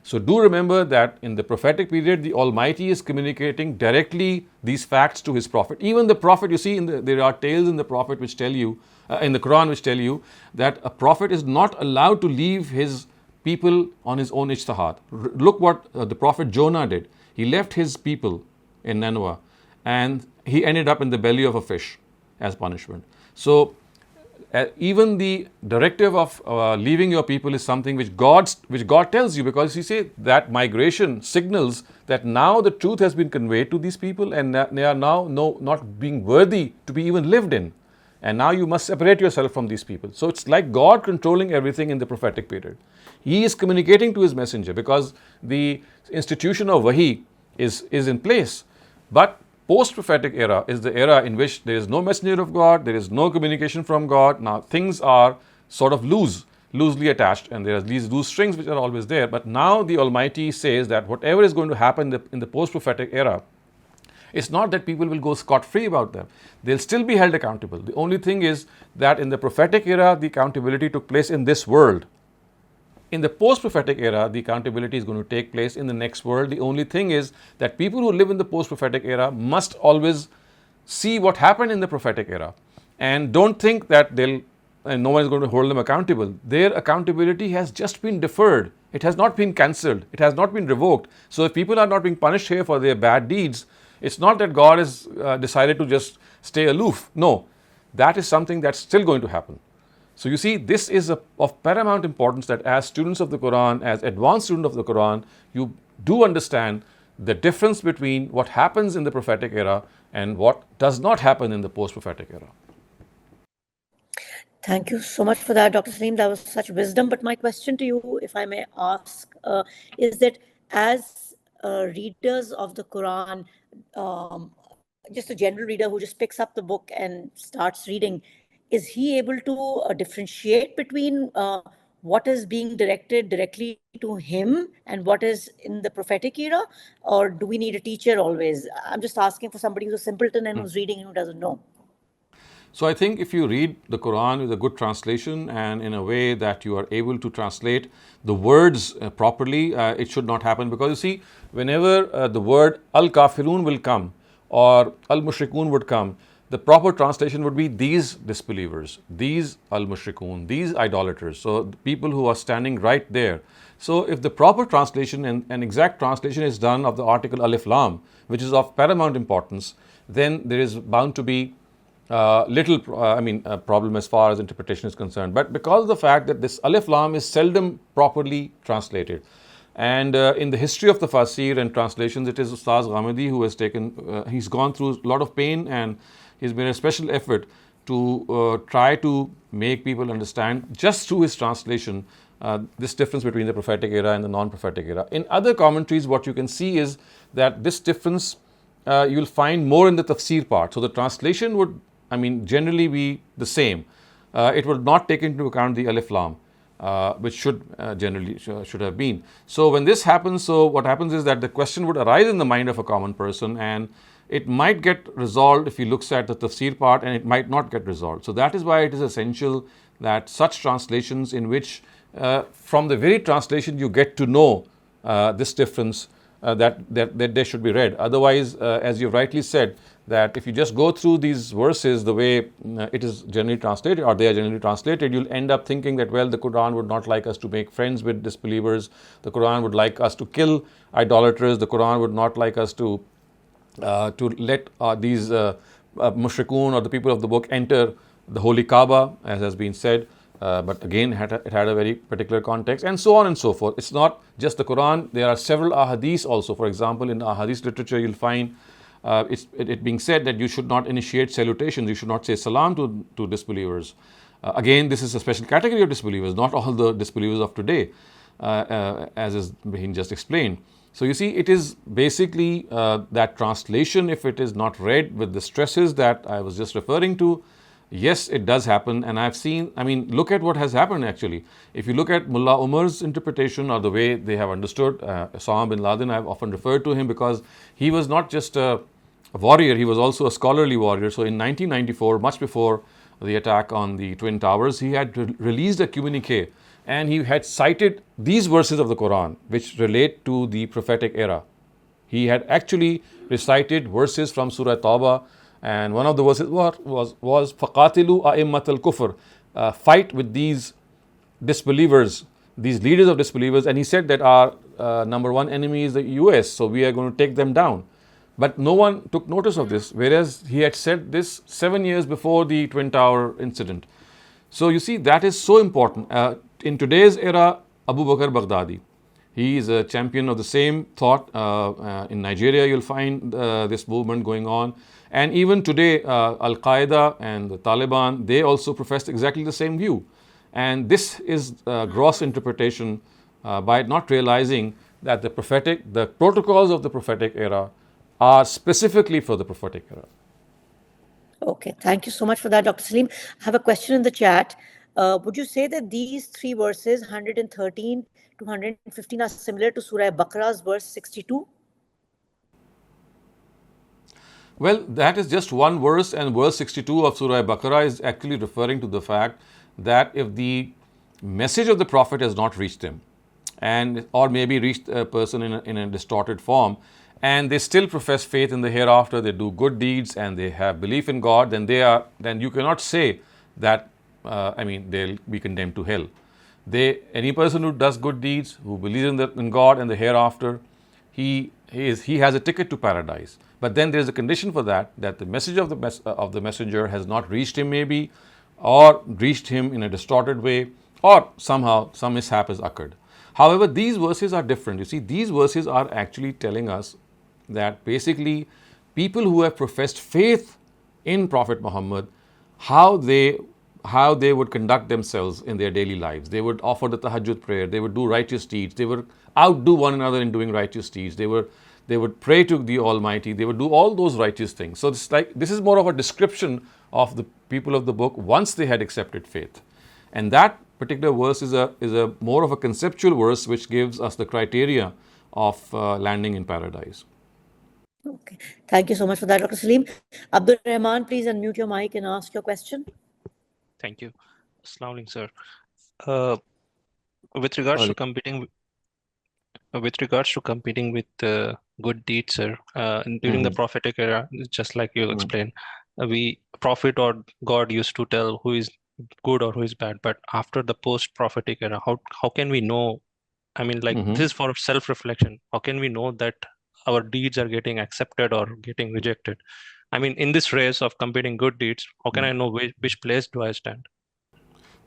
So do remember that in the prophetic period, the Almighty is communicating directly these facts to His Prophet. Even the Prophet, you see, there are tales in the Prophet which tell you, in the Quran which tell you that a Prophet is not allowed to leave his people on his own ijtihad. Look what the Prophet Jonah did. He left his people in Nineveh and he ended up in the belly of a fish as punishment. So even the directive of leaving your people is something which God tells you, because you say that migration signals that now the truth has been conveyed to these people and they are now not being worthy to be even lived in. And now you must separate yourself from these people. So it's like God controlling everything in the prophetic period. He is communicating to His messenger because the institution of Wahi is in place. But post-prophetic era is the era in which there is no messenger of God, there is no communication from God. Now things are sort of loosely attached, and there are these loose strings which are always there. But now the Almighty says that whatever is going to happen in the post-prophetic era, it's not that people will go scot-free about them. They'll still be held accountable. The only thing is that in the prophetic era, the accountability took place in this world. In the post-prophetic era, the accountability is going to take place in the next world. The only thing is that people who live in the post-prophetic era must always see what happened in the prophetic era, and don't think that no one is going to hold them accountable. Their accountability has just been deferred. It has not been cancelled. It has not been revoked. So if people are not being punished here for their bad deeds, it's not that God has decided to just stay aloof. No, that is something that's still going to happen. So you see, this is of paramount importance that as students of the Quran, as advanced students of the Quran, you do understand the difference between what happens in the prophetic era and what does not happen in the post-prophetic era. Thank you so much for that, Dr. Saleem. That was such wisdom. But my question to you, if I may ask, is that as readers of the Quran, just a general reader who just picks up the book and starts reading, is he able to differentiate between what is being directed directly to him and what is in the prophetic era? Or do we need a teacher always? I'm just asking for somebody who's a simpleton and who's reading and who doesn't know. So I think if you read the Quran with a good translation and in a way that you are able to translate the words properly, it should not happen. Because you see, whenever the word al-kafirun will come or al-mushrikun would come, the proper translation would be these disbelievers, these al-mushrikun, these idolaters. So the people who are standing right there. So if the proper translation and an exact translation is done of the article alif lam, which is of paramount importance, then there is bound to be problem as far as interpretation is concerned. But because of the fact that this alif lam is seldom properly translated, and in the history of the Fasir and translations, it is Ustaz Ghamidi who has he's gone through a lot of pain and he's made a special effort to try to make people understand just through his translation this difference between the prophetic era and the non-prophetic era. In other commentaries, what you can see is that this difference you'll find more in the tafsir part. So the translation would generally be the same. It would not take into account the alif lam, which should have been. So when this happens, what happens is that the question would arise in the mind of a common person, and it might get resolved if he looks at the tafsir part, and it might not get resolved. So that is why it is essential that such translations in which from the very translation you get to know this difference, that they should be read. Otherwise, as you rightly said, that if you just go through these verses the way it is generally translated, or they are generally translated, you'll end up thinking that, well, the Quran would not like us to make friends with disbelievers, the Quran would like us to kill idolaters, the Quran would not like us to let these mushrikun or the people of the book enter the holy Kaaba, as has been said. But again, it had a very particular context, and so on and so forth. It's not just the Quran. There are several ahadith also. For example, in ahadith literature, you'll find it being said that you should not initiate salutations. You should not say salam to disbelievers. Again, this is a special category of disbelievers, not all the disbelievers of today, as is being just explained. So you see, it is basically that translation, if it is not read with the stresses that I was just referring to, yes, it does happen. And I've seen, look at what has happened actually. If you look at Mullah Umar's interpretation, or the way they have understood Osama bin Laden, I've often referred to him because he was not just a warrior, he was also a scholarly warrior. So in 1994, much before the attack on the Twin Towers, he had released a communique, and he had cited these verses of the Quran which relate to the prophetic era. He had actually recited verses from Surah Tawbah, and one of the verses was فَقَاتِلُوا أَئِمَّةَ الْكُفْرِ, fight with these disbelievers, these leaders of disbelievers, and he said that our number one enemy is the US, so we are going to take them down. But no one took notice of this, whereas he had said this 7 years before the Twin Tower incident. So you see, that is so important. In today's era, Abu Bakr Baghdadi, he is a champion of the same thought. In Nigeria, you'll find this movement going on. And even today, Al-Qaeda and the Taliban, they also professed exactly the same view. And this is gross interpretation by not realizing that the protocols of the prophetic era are specifically for the prophetic era. Okay, thank you so much for that, Dr. Saleem. I have a question in the chat. Would you say that these three verses, 113 to 115, are similar to Surah Baqarah's verse 62? Well, that is just one verse, and verse 62 of Surah Baqarah is actually referring to the fact that if the message of the Prophet has not reached him, or maybe reached a person in a distorted form, and they still profess faith in the hereafter, they do good deeds, and they have belief in God, then you cannot say that, they'll be condemned to hell. Any person who does good deeds, who believes in God and the hereafter, he has a ticket to paradise. But then there is a condition for that the message of the messenger has not reached him maybe, or reached him in a distorted way, or somehow some mishap has occurred. However, these verses are different. You see, these verses are actually telling us that basically people who have professed faith in Prophet Muhammad, how they would conduct themselves in their daily lives. They would offer the tahajjud prayer, they would do righteous deeds, they would outdo one another in doing righteous deeds, they would pray to the Almighty, they would do all those righteous things. So this is more of a description of the people of the book once they had accepted faith. And that particular verse is a more of a conceptual verse which gives us the criteria of landing in paradise. Okay, thank you so much for that, Dr. Saleem. Abdul Rahman, please unmute your mic and ask your question. Thank you. Assalamu alaikum, sir. With regards to competing with good deeds, sir, during the prophetic era, just like you explained, Prophet or God used to tell who is good or who is bad. But after the post-prophetic era, how can we know? This is for self-reflection. How can we know that our deeds are getting accepted or getting rejected? In this race of competing good deeds, how can I know which place do I stand?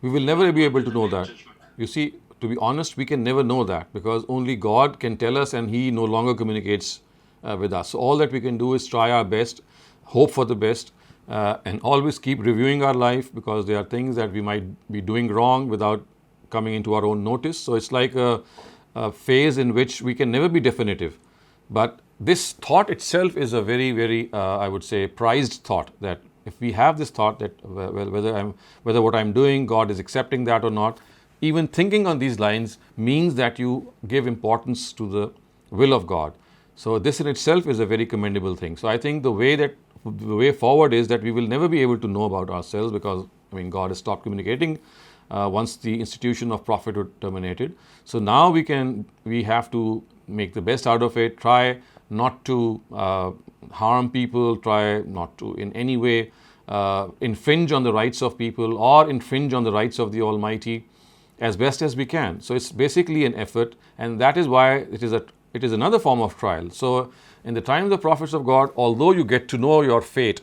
We will never be able to know that. You see, to be honest, we can never know that because only God can tell us, and He no longer communicates with us. So all that we can do is try our best, hope for the best, and always keep reviewing our life, because there are things that we might be doing wrong without coming into our own notice. So it's like a phase in which we can never be definitive. But this thought itself is a very, very, I would say, prized thought, that if we have this thought that whether what I'm doing, God is accepting that or not, even thinking on these lines means that you give importance to the will of God. So this in itself is a very commendable thing. So I think the way forward is that we will never be able to know about ourselves, because God has stopped communicating once the institution of prophethood terminated. So now we have to make the best out of it, try not to harm people, try not to in any way infringe on the rights of people or infringe on the rights of the Almighty as best as we can. So it's basically an effort, and that is why it is another form of trial. So in the time of the prophets of God, although you get to know your fate,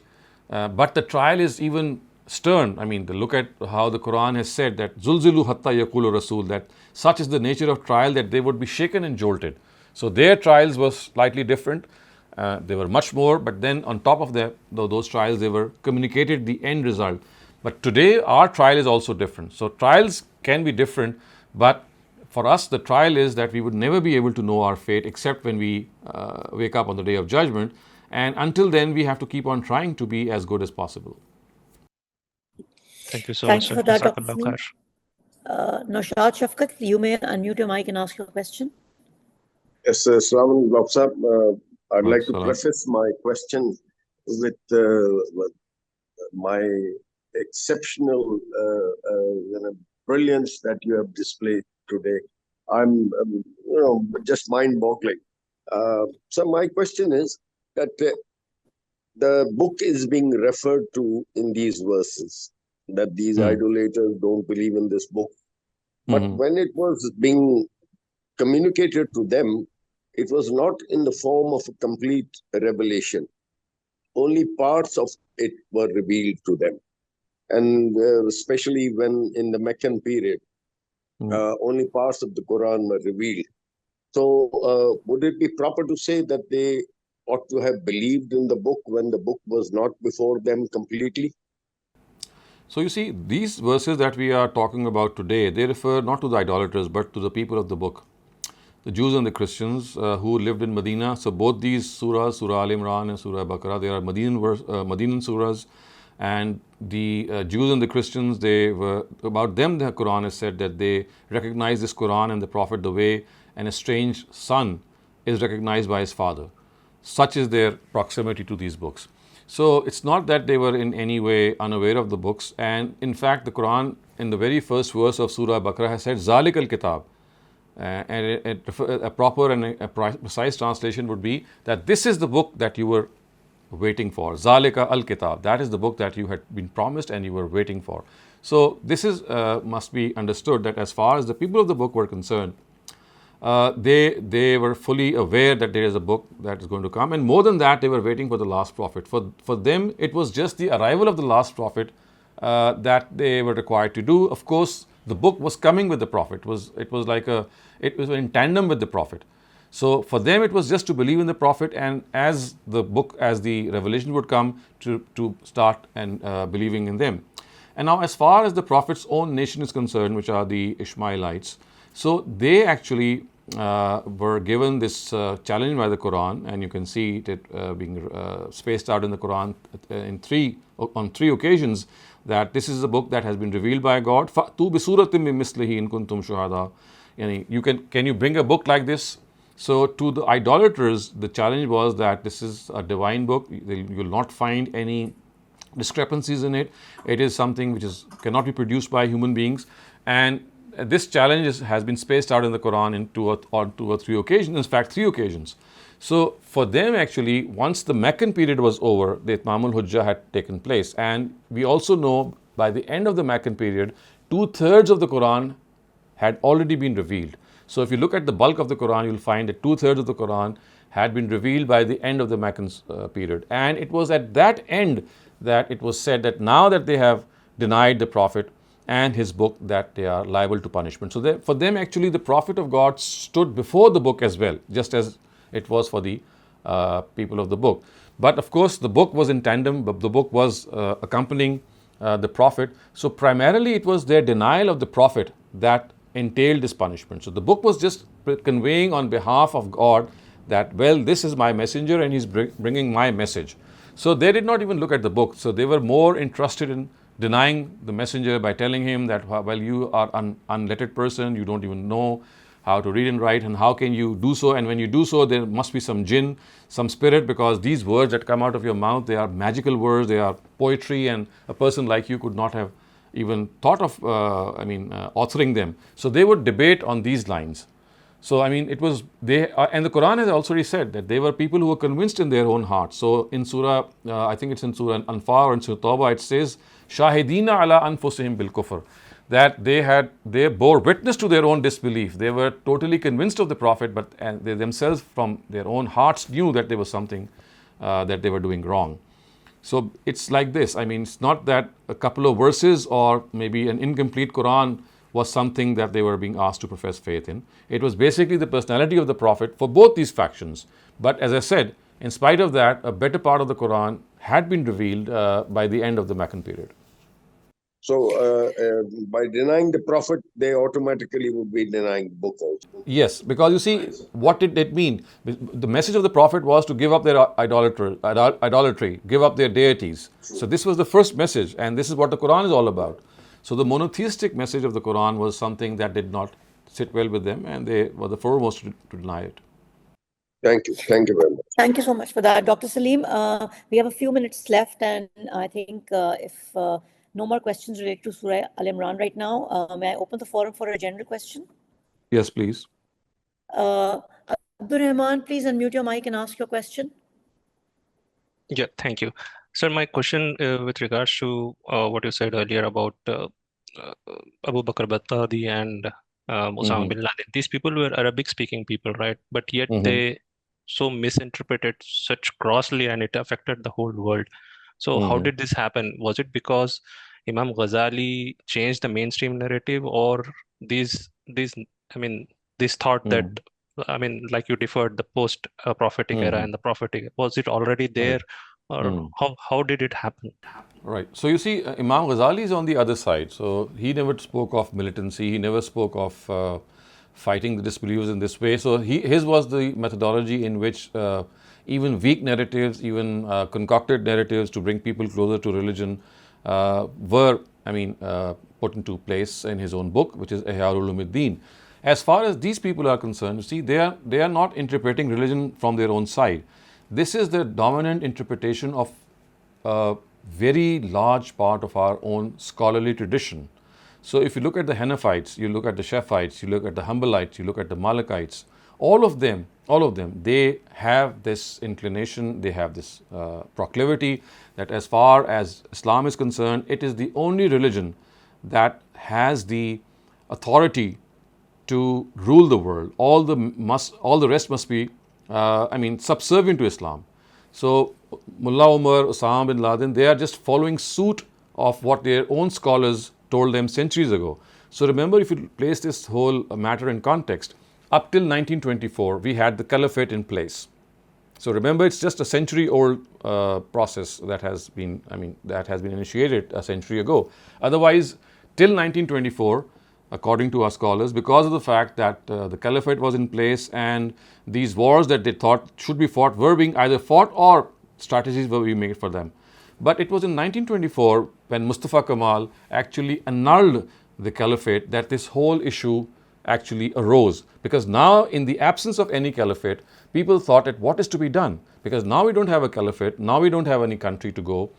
but the trial is even stern. Look at how the Quran has said that Zulzilu hatta yaqulu Rasul, that such is the nature of trial that they would be shaken and jolted. So their trials were slightly different. They were much more, but then on top of those trials, they were communicated the end result. But today, our trial is also different. So trials can be different, but for us, the trial is that we would never be able to know our fate except when we wake up on the day of judgment. And until then, we have to keep on trying to be as good as possible. Thank you so much, sir. For that, Dr. Saleem. Naushad Shafqat, you may unmute your mic and ask your question. Yes, Assalamu alaikum. I'd like to preface my question with my exceptional brilliance that you have displayed today. I'm, just mind-boggling. So my question is that the book is being referred to in these verses, that these idolaters don't believe in this book. But when it was being communicated to them, it was not in the form of a complete revelation. Only parts of it were revealed to them. And especially when in the Meccan period, only parts of the Quran were revealed. So would it be proper to say that they ought to have believed in the book when the book was not before them completely? So you see, these verses that we are talking about today, they refer not to the idolaters, but to the people of the book. The Jews and the Christians who lived in Medina. So both these surahs, Surah Al-Imran and Surah Al-Baqarah, they are Medinan surahs. And the Jews and the Christians, about them the Quran has said that they recognize this Quran and the Prophet the way an estranged son is recognized by his father. Such is their proximity to these books. So it's not that they were in any way unaware of the books. And in fact, the Quran in the very first verse of Surah Al-Baqarah has said, Zalik al-Kitab. And a proper and a precise translation would be that this is the book that you were waiting for. Zalika al-Kitab. That is the book that you had been promised and you were waiting for. So this is must be understood that as far as the people of the book were concerned, they were fully aware that there is a book that is going to come, and more than that, they were waiting for the last prophet. For them, it was just the arrival of the last prophet that they were required to do. Of course, the book was coming with the prophet. It was in tandem with the prophet. So for them, it was just to believe in the prophet, and as the revelation would come, to start and believing in them. And now, as far as the prophet's own nation is concerned, which are the Ishmaelites, so they actually were given this challenge by the Quran, and you can see it being spaced out in the Quran on three occasions, that this is a book that has been revealed by God. فَأْتُوا بِسُورَةٍ مِّن مِّثْلِهِ إِن كُنتُمْ شُهَدَاءَ. Can you bring a book like this? So to the idolaters, the challenge was that this is a divine book. You will not find any discrepancies in it. It is something which cannot be produced by human beings. And this challenge has been spaced out in the Quran in two or three occasions. In fact, 3 occasions. So for them, actually, once the Meccan period was over, the Itmamul Hujjah had taken place. And we also know by the end of the Meccan period, 2/3 of the Quran had already been revealed. So if you look at the bulk of the Quran, you'll find that 2/3 of the Quran had been revealed by the end of the Meccan period. And it was at that end that it was said that now that they have denied the Prophet and his book, that they are liable to punishment. So for them, actually, the Prophet of God stood before the book as well, just as it was for the people of the book. But of course, the book was in tandem, but the book was accompanying the Prophet. So primarily, it was their denial of the Prophet that entailed this punishment. So the book was just conveying on behalf of God that, well, this is my messenger and he's bringing my message. So they did not even look at the book. So they were more interested in denying the messenger by telling him that, well, you are an unlettered person, you don't even know how to read and write, and how can you do so? And when you do so, there must be some jinn, some spirit, because these words that come out of your mouth, they are magical words, they are poetry, and a person like you could not have even thought of authoring them. So they would debate on these lines. So it was and the Quran has also said that they were people who were convinced in their own hearts. So in Surah, I think it's in Surah Al-Anfal or in Surah Tawbah, it says, "Shahidina ala anfusihim bil kufr," that they bore witness to their own disbelief. They were totally convinced of the Prophet, but they themselves from their own hearts knew that there was something that they were doing wrong. So it's like this. It's not that a couple of verses or maybe an incomplete Quran was something that they were being asked to profess faith in. It was basically the personality of the Prophet for both these factions. But as I said, in spite of that, a better part of the Quran had been revealed by the end of the Meccan period. So by denying the Prophet, they automatically would be denying the book also. Yes, because you see, what did it mean? The message of the Prophet was to give up their idolatry, give up their deities. So this was the first message, and this is what the Quran is all about. So the monotheistic message of the Quran was something that did not sit well with them, and they were the foremost to deny it. Thank you. Thank you very much. Thank you so much for that, Dr. Saleem. We have a few minutes left, and I think if no more questions related to Surah Al-Imran right now. May I open the forum for a general question? Yes, please. Abdul Rahman, please unmute your mic and ask your question. Yeah, thank you. Sir, my question with regards to what you said earlier about Abu Bakr Baghdadi and Osama bin Laden. These people were Arabic-speaking people, right? But yet they so misinterpreted such grossly, and it affected the whole world. So how did this happen? Was it because Imam Ghazali changed the mainstream narrative, or these this thought that like you deferred the post-prophetic era and the prophetic, was it already there, or how did it happen? Right. So you see, Imam Ghazali is on the other side. So he never spoke of militancy. He never spoke of fighting the disbelievers in this way. So his was the methodology in which even weak narratives, even concocted narratives to bring people closer to religion were, put into place in his own book, which is Ihya Ulumuddin. As far as these people are concerned, you see, they are not interpreting religion from their own side. This is the dominant interpretation of a very large part of our own scholarly tradition. So if you look at the Hanafites, you look at the Shafi'ites, you look at the Hanbalites, you look at the Malikites, all of them, they have this inclination, they have this proclivity that as far as Islam is concerned, it is the only religion that has the authority to rule the world. All the rest must be, subservient to Islam. So Mullah Umar, Osama bin Laden, they are just following suit of what their own scholars told them centuries ago. So remember, if you place this whole matter in context, up till 1924, we had the caliphate in place. So remember, it's just a century-old process that has been initiated a century ago. Otherwise, till 1924, according to our scholars, because of the fact that the caliphate was in place and these wars that they thought should be fought were being either fought or strategies were being made for them. But it was in 1924 when Mustafa Kemal actually annulled the caliphate that this whole issue actually arose. Because now, in the absence of any caliphate, people thought that what is to be done? Because now we don't have a caliphate, now we don't have any country to go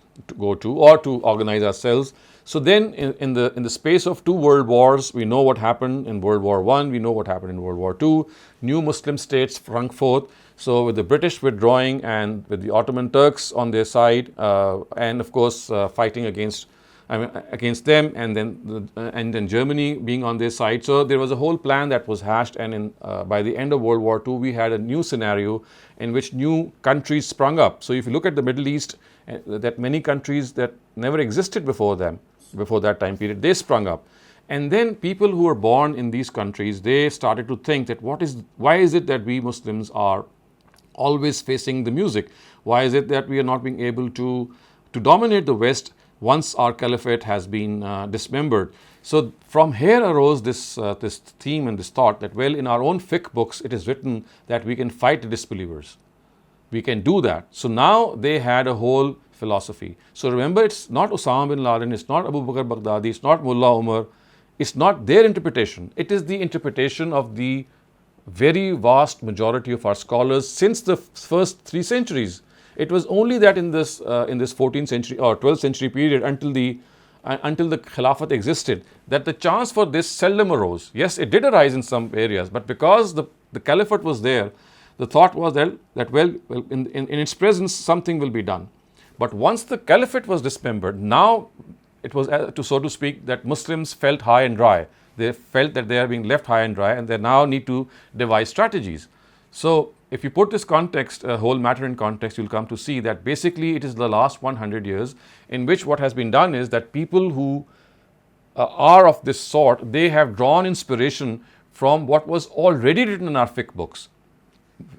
to or to organize ourselves. So then in the space of 2 world wars, we know what happened in World War I, we know what happened in World War II. New Muslim states sprung forth. So with the British withdrawing and with the Ottoman Turks on their side, and of course fighting against them, and then Germany being on their side. So there was a whole plan that was hashed, and by the end of World War II, we had a new scenario in which new countries sprung up. So if you look at the Middle East, that many countries that never existed before that time period, they sprung up. And then people who were born in these countries, they started to think that why is it that we Muslims are always facing the music? Why is it that we are not being able to dominate the West once our caliphate has been dismembered? So from here arose this theme and this thought that, well, in our own fiqh books, it is written that we can fight the disbelievers. We can do that. So now they had a whole philosophy. So remember, it's not Osama bin Laden, it's not Abu Bakr Baghdadi, it's not Mullah Umar, it's not their interpretation. It is the interpretation of the very vast majority of our scholars since the first 3 centuries. It was only that in this 14th century or 12th century period, until the Khilafat existed, that the chance for this seldom arose. Yes, it did arise in some areas, but because the Caliphate was there, the thought was that in its presence something will be done. But once the Caliphate was dismembered, now it was, so to speak, that Muslims felt high and dry. They felt that they are being left high and dry, and they now need to devise strategies. So if you put this whole matter in context, you'll come to see that basically it is the last 100 years in which what has been done is that people who are of this sort, they have drawn inspiration from what was already written in our fiqh books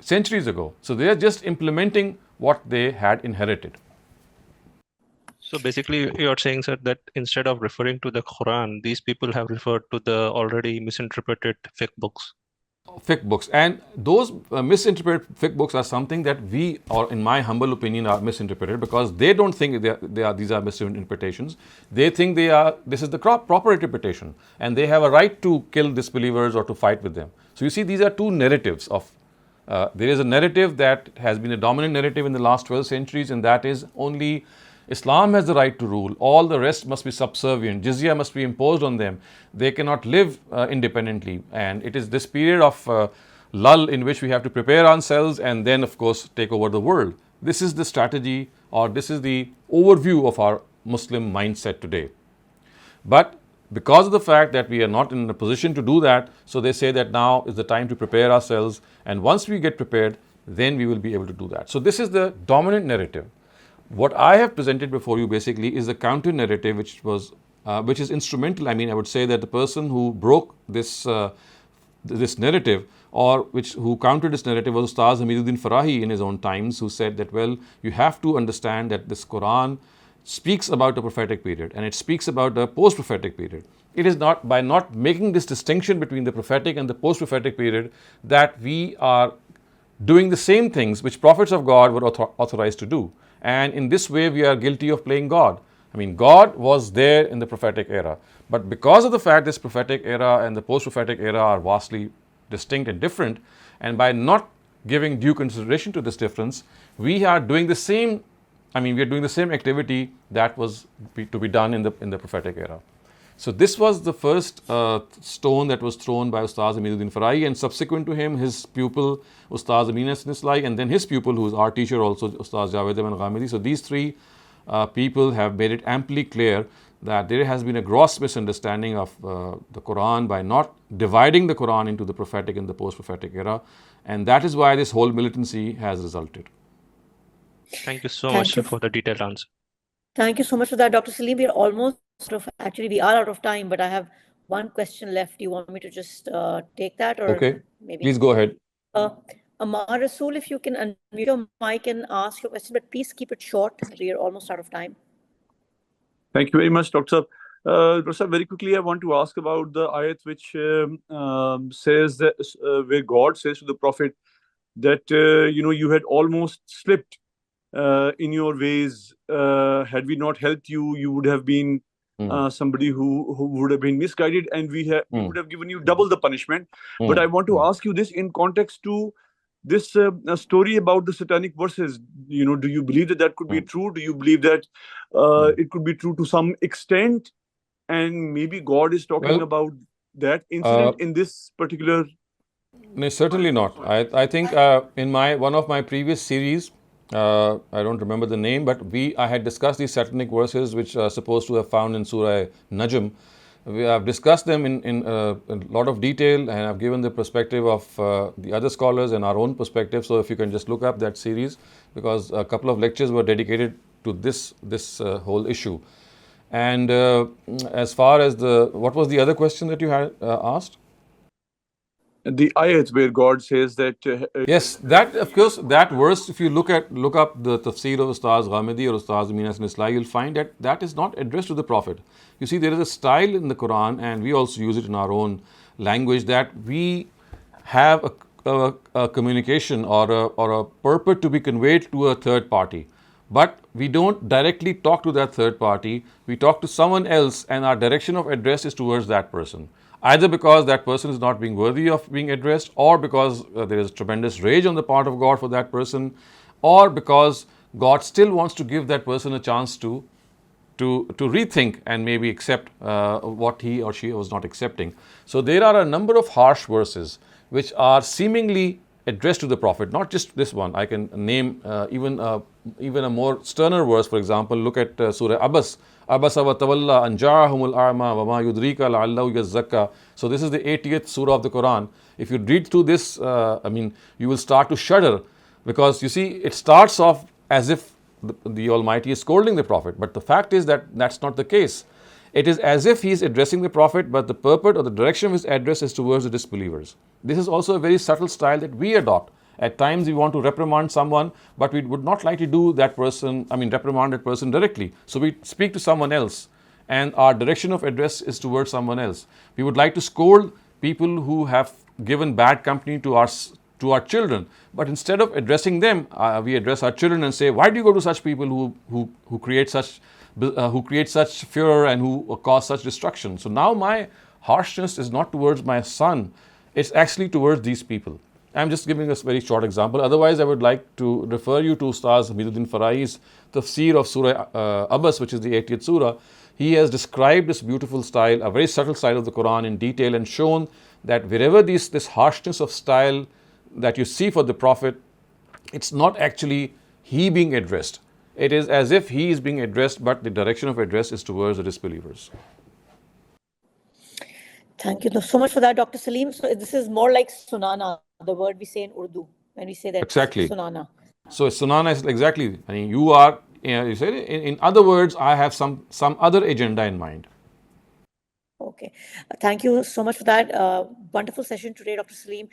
centuries ago. So they are just implementing what they had inherited. So basically you're saying, sir, that instead of referring to the Quran, these people have referred to the already misinterpreted fiqh books. Fiqh books, and those misinterpreted fiqh books are something that we, or in my humble opinion, are misinterpreted, because they don't think these are misinterpretations. They think this is the proper interpretation, and they have a right to kill disbelievers or to fight with them. So you see, these are 2 narratives of. There is a narrative that has been a dominant narrative in the last 12 centuries, and that is only Islam has the right to rule. All the rest must be subservient. Jizya must be imposed on them. They cannot live independently. And it is this period of lull in which we have to prepare ourselves and then, of course, take over the world. This is the strategy, or this is the overview of our Muslim mindset today. But because of the fact that we are not in a position to do that, so they say that now is the time to prepare ourselves, and once we get prepared, then we will be able to do that. So this is the dominant narrative. What I have presented before you basically is the counter narrative, which is instrumental. I mean, I would say that the person who broke this narrative, or who countered this narrative, was Ustaz Hamiduddin Farahi in his own times, who said that, well, you have to understand that this Quran speaks about a prophetic period and it speaks about a post-prophetic period. It is not by not making this distinction between the prophetic and the post-prophetic period that we are doing the same things which prophets of God were authorized to do. And in this way, we are guilty of playing God. I mean, God was there in the prophetic era. But because of the fact this prophetic era and the post-prophetic era are vastly distinct and different, and by not giving due consideration to this difference, we are doing the same activity that was to be done in the prophetic era. So this was the first stone that was thrown by Ustaz Hamiduddin Farahi, and subsequent to him, his pupil Ustaz Amin Nislai, and then his pupil, who is our teacher also, Ustaz Javed and Ghamidi. So these three people have made it amply clear that there has been a gross misunderstanding of the Quran by not dividing the Quran into the prophetic and the post-prophetic era, and that is why this whole militancy has resulted. Thank you so much for the detailed answer. Thank you so much for that, Dr. Saleem. We are out of time, but I have one question left. Do you want me to just take that? Or okay, maybe please go ahead. Amar Rasool, if you can unmute your mic and ask your question, but please keep it short. We are almost out of time. Thank you very much, Dr. Professor, very quickly, I want to ask about the ayat which says that where God says to the Prophet that you had almost slipped in your ways. Had we not helped you, you would have been somebody who would have been misguided, and we would have given you double the punishment. But I want to ask you this in context to this story about the satanic verses. Do you believe that could be true? Do you believe that it could be true to some extent? And maybe God is talking about that incident in this particular... No, certainly not. I think in one of my previous series, I don't remember the name, but I had discussed these satanic verses which are supposed to have found in Surah Najm. We have discussed them in a lot of detail, and I've given the perspective of the other scholars and our own perspective. So if you can just look up that series, because a couple of lectures were dedicated to this whole issue. And as far as what was the other question that you had asked? The ayat where God says that... yes, that, of course, that verse, if you look up the tafsir of Ustaz Ghamidi or Ustaz Amin Nislai, you'll find that is not addressed to the Prophet. You see, there is a style in the Quran, and we also use it in our own language, that we have a communication or a purport to be conveyed to a third party. But we don't directly talk to that third party. We talk to someone else, and our direction of address is towards that person. Either because that person is not being worthy of being addressed, or because there is tremendous rage on the part of God for that person, or because God still wants to give that person a chance to rethink and maybe accept what he or she was not accepting. So there are a number of harsh verses which are seemingly addressed to the Prophet, not just this one. I can name even a more sterner verse. For example, look at Surah Abasa wa tawalla an ja'ahumul a'ma wa ma yudrika la'allahu yazzakka. So this is the 80th surah of the Quran. If you read through this, you will start to shudder, because you see, it starts off as if the Almighty is scolding the Prophet. But the fact is that that's not the case. It is as if he is addressing the Prophet, but the purport or the direction of his address is towards the disbelievers. This is also a very subtle style that we adopt. At times we want to reprimand someone, but we would not like to do reprimand that person directly. So we speak to someone else, and our direction of address is towards someone else. We would like to scold people who have given bad company to our children, but instead of addressing them, we address our children and say, why do you go to such people who create such fear and who cause such destruction? So now my harshness is not towards my son, it's actually towards these people. I'm just giving a very short example. Otherwise, I would like to refer you to Ustaz Hamiduddin Farai's tafsir of Surah Abbas, which is the 80th Surah. He has described this beautiful style, a very subtle style of the Quran in detail, and shown that wherever this harshness of style that you see for the Prophet, it's not actually he being addressed. It is as if he is being addressed, but the direction of address is towards the disbelievers. Thank you so much for that, Dr. Saleem. So this is more like sunana, the word we say in Urdu when we say that. Exactly. Sunana. So sunana is exactly. I mean, you are. You said in other words, I have some other agenda in mind. Okay. Thank you so much for that wonderful session today, Dr. Saleem.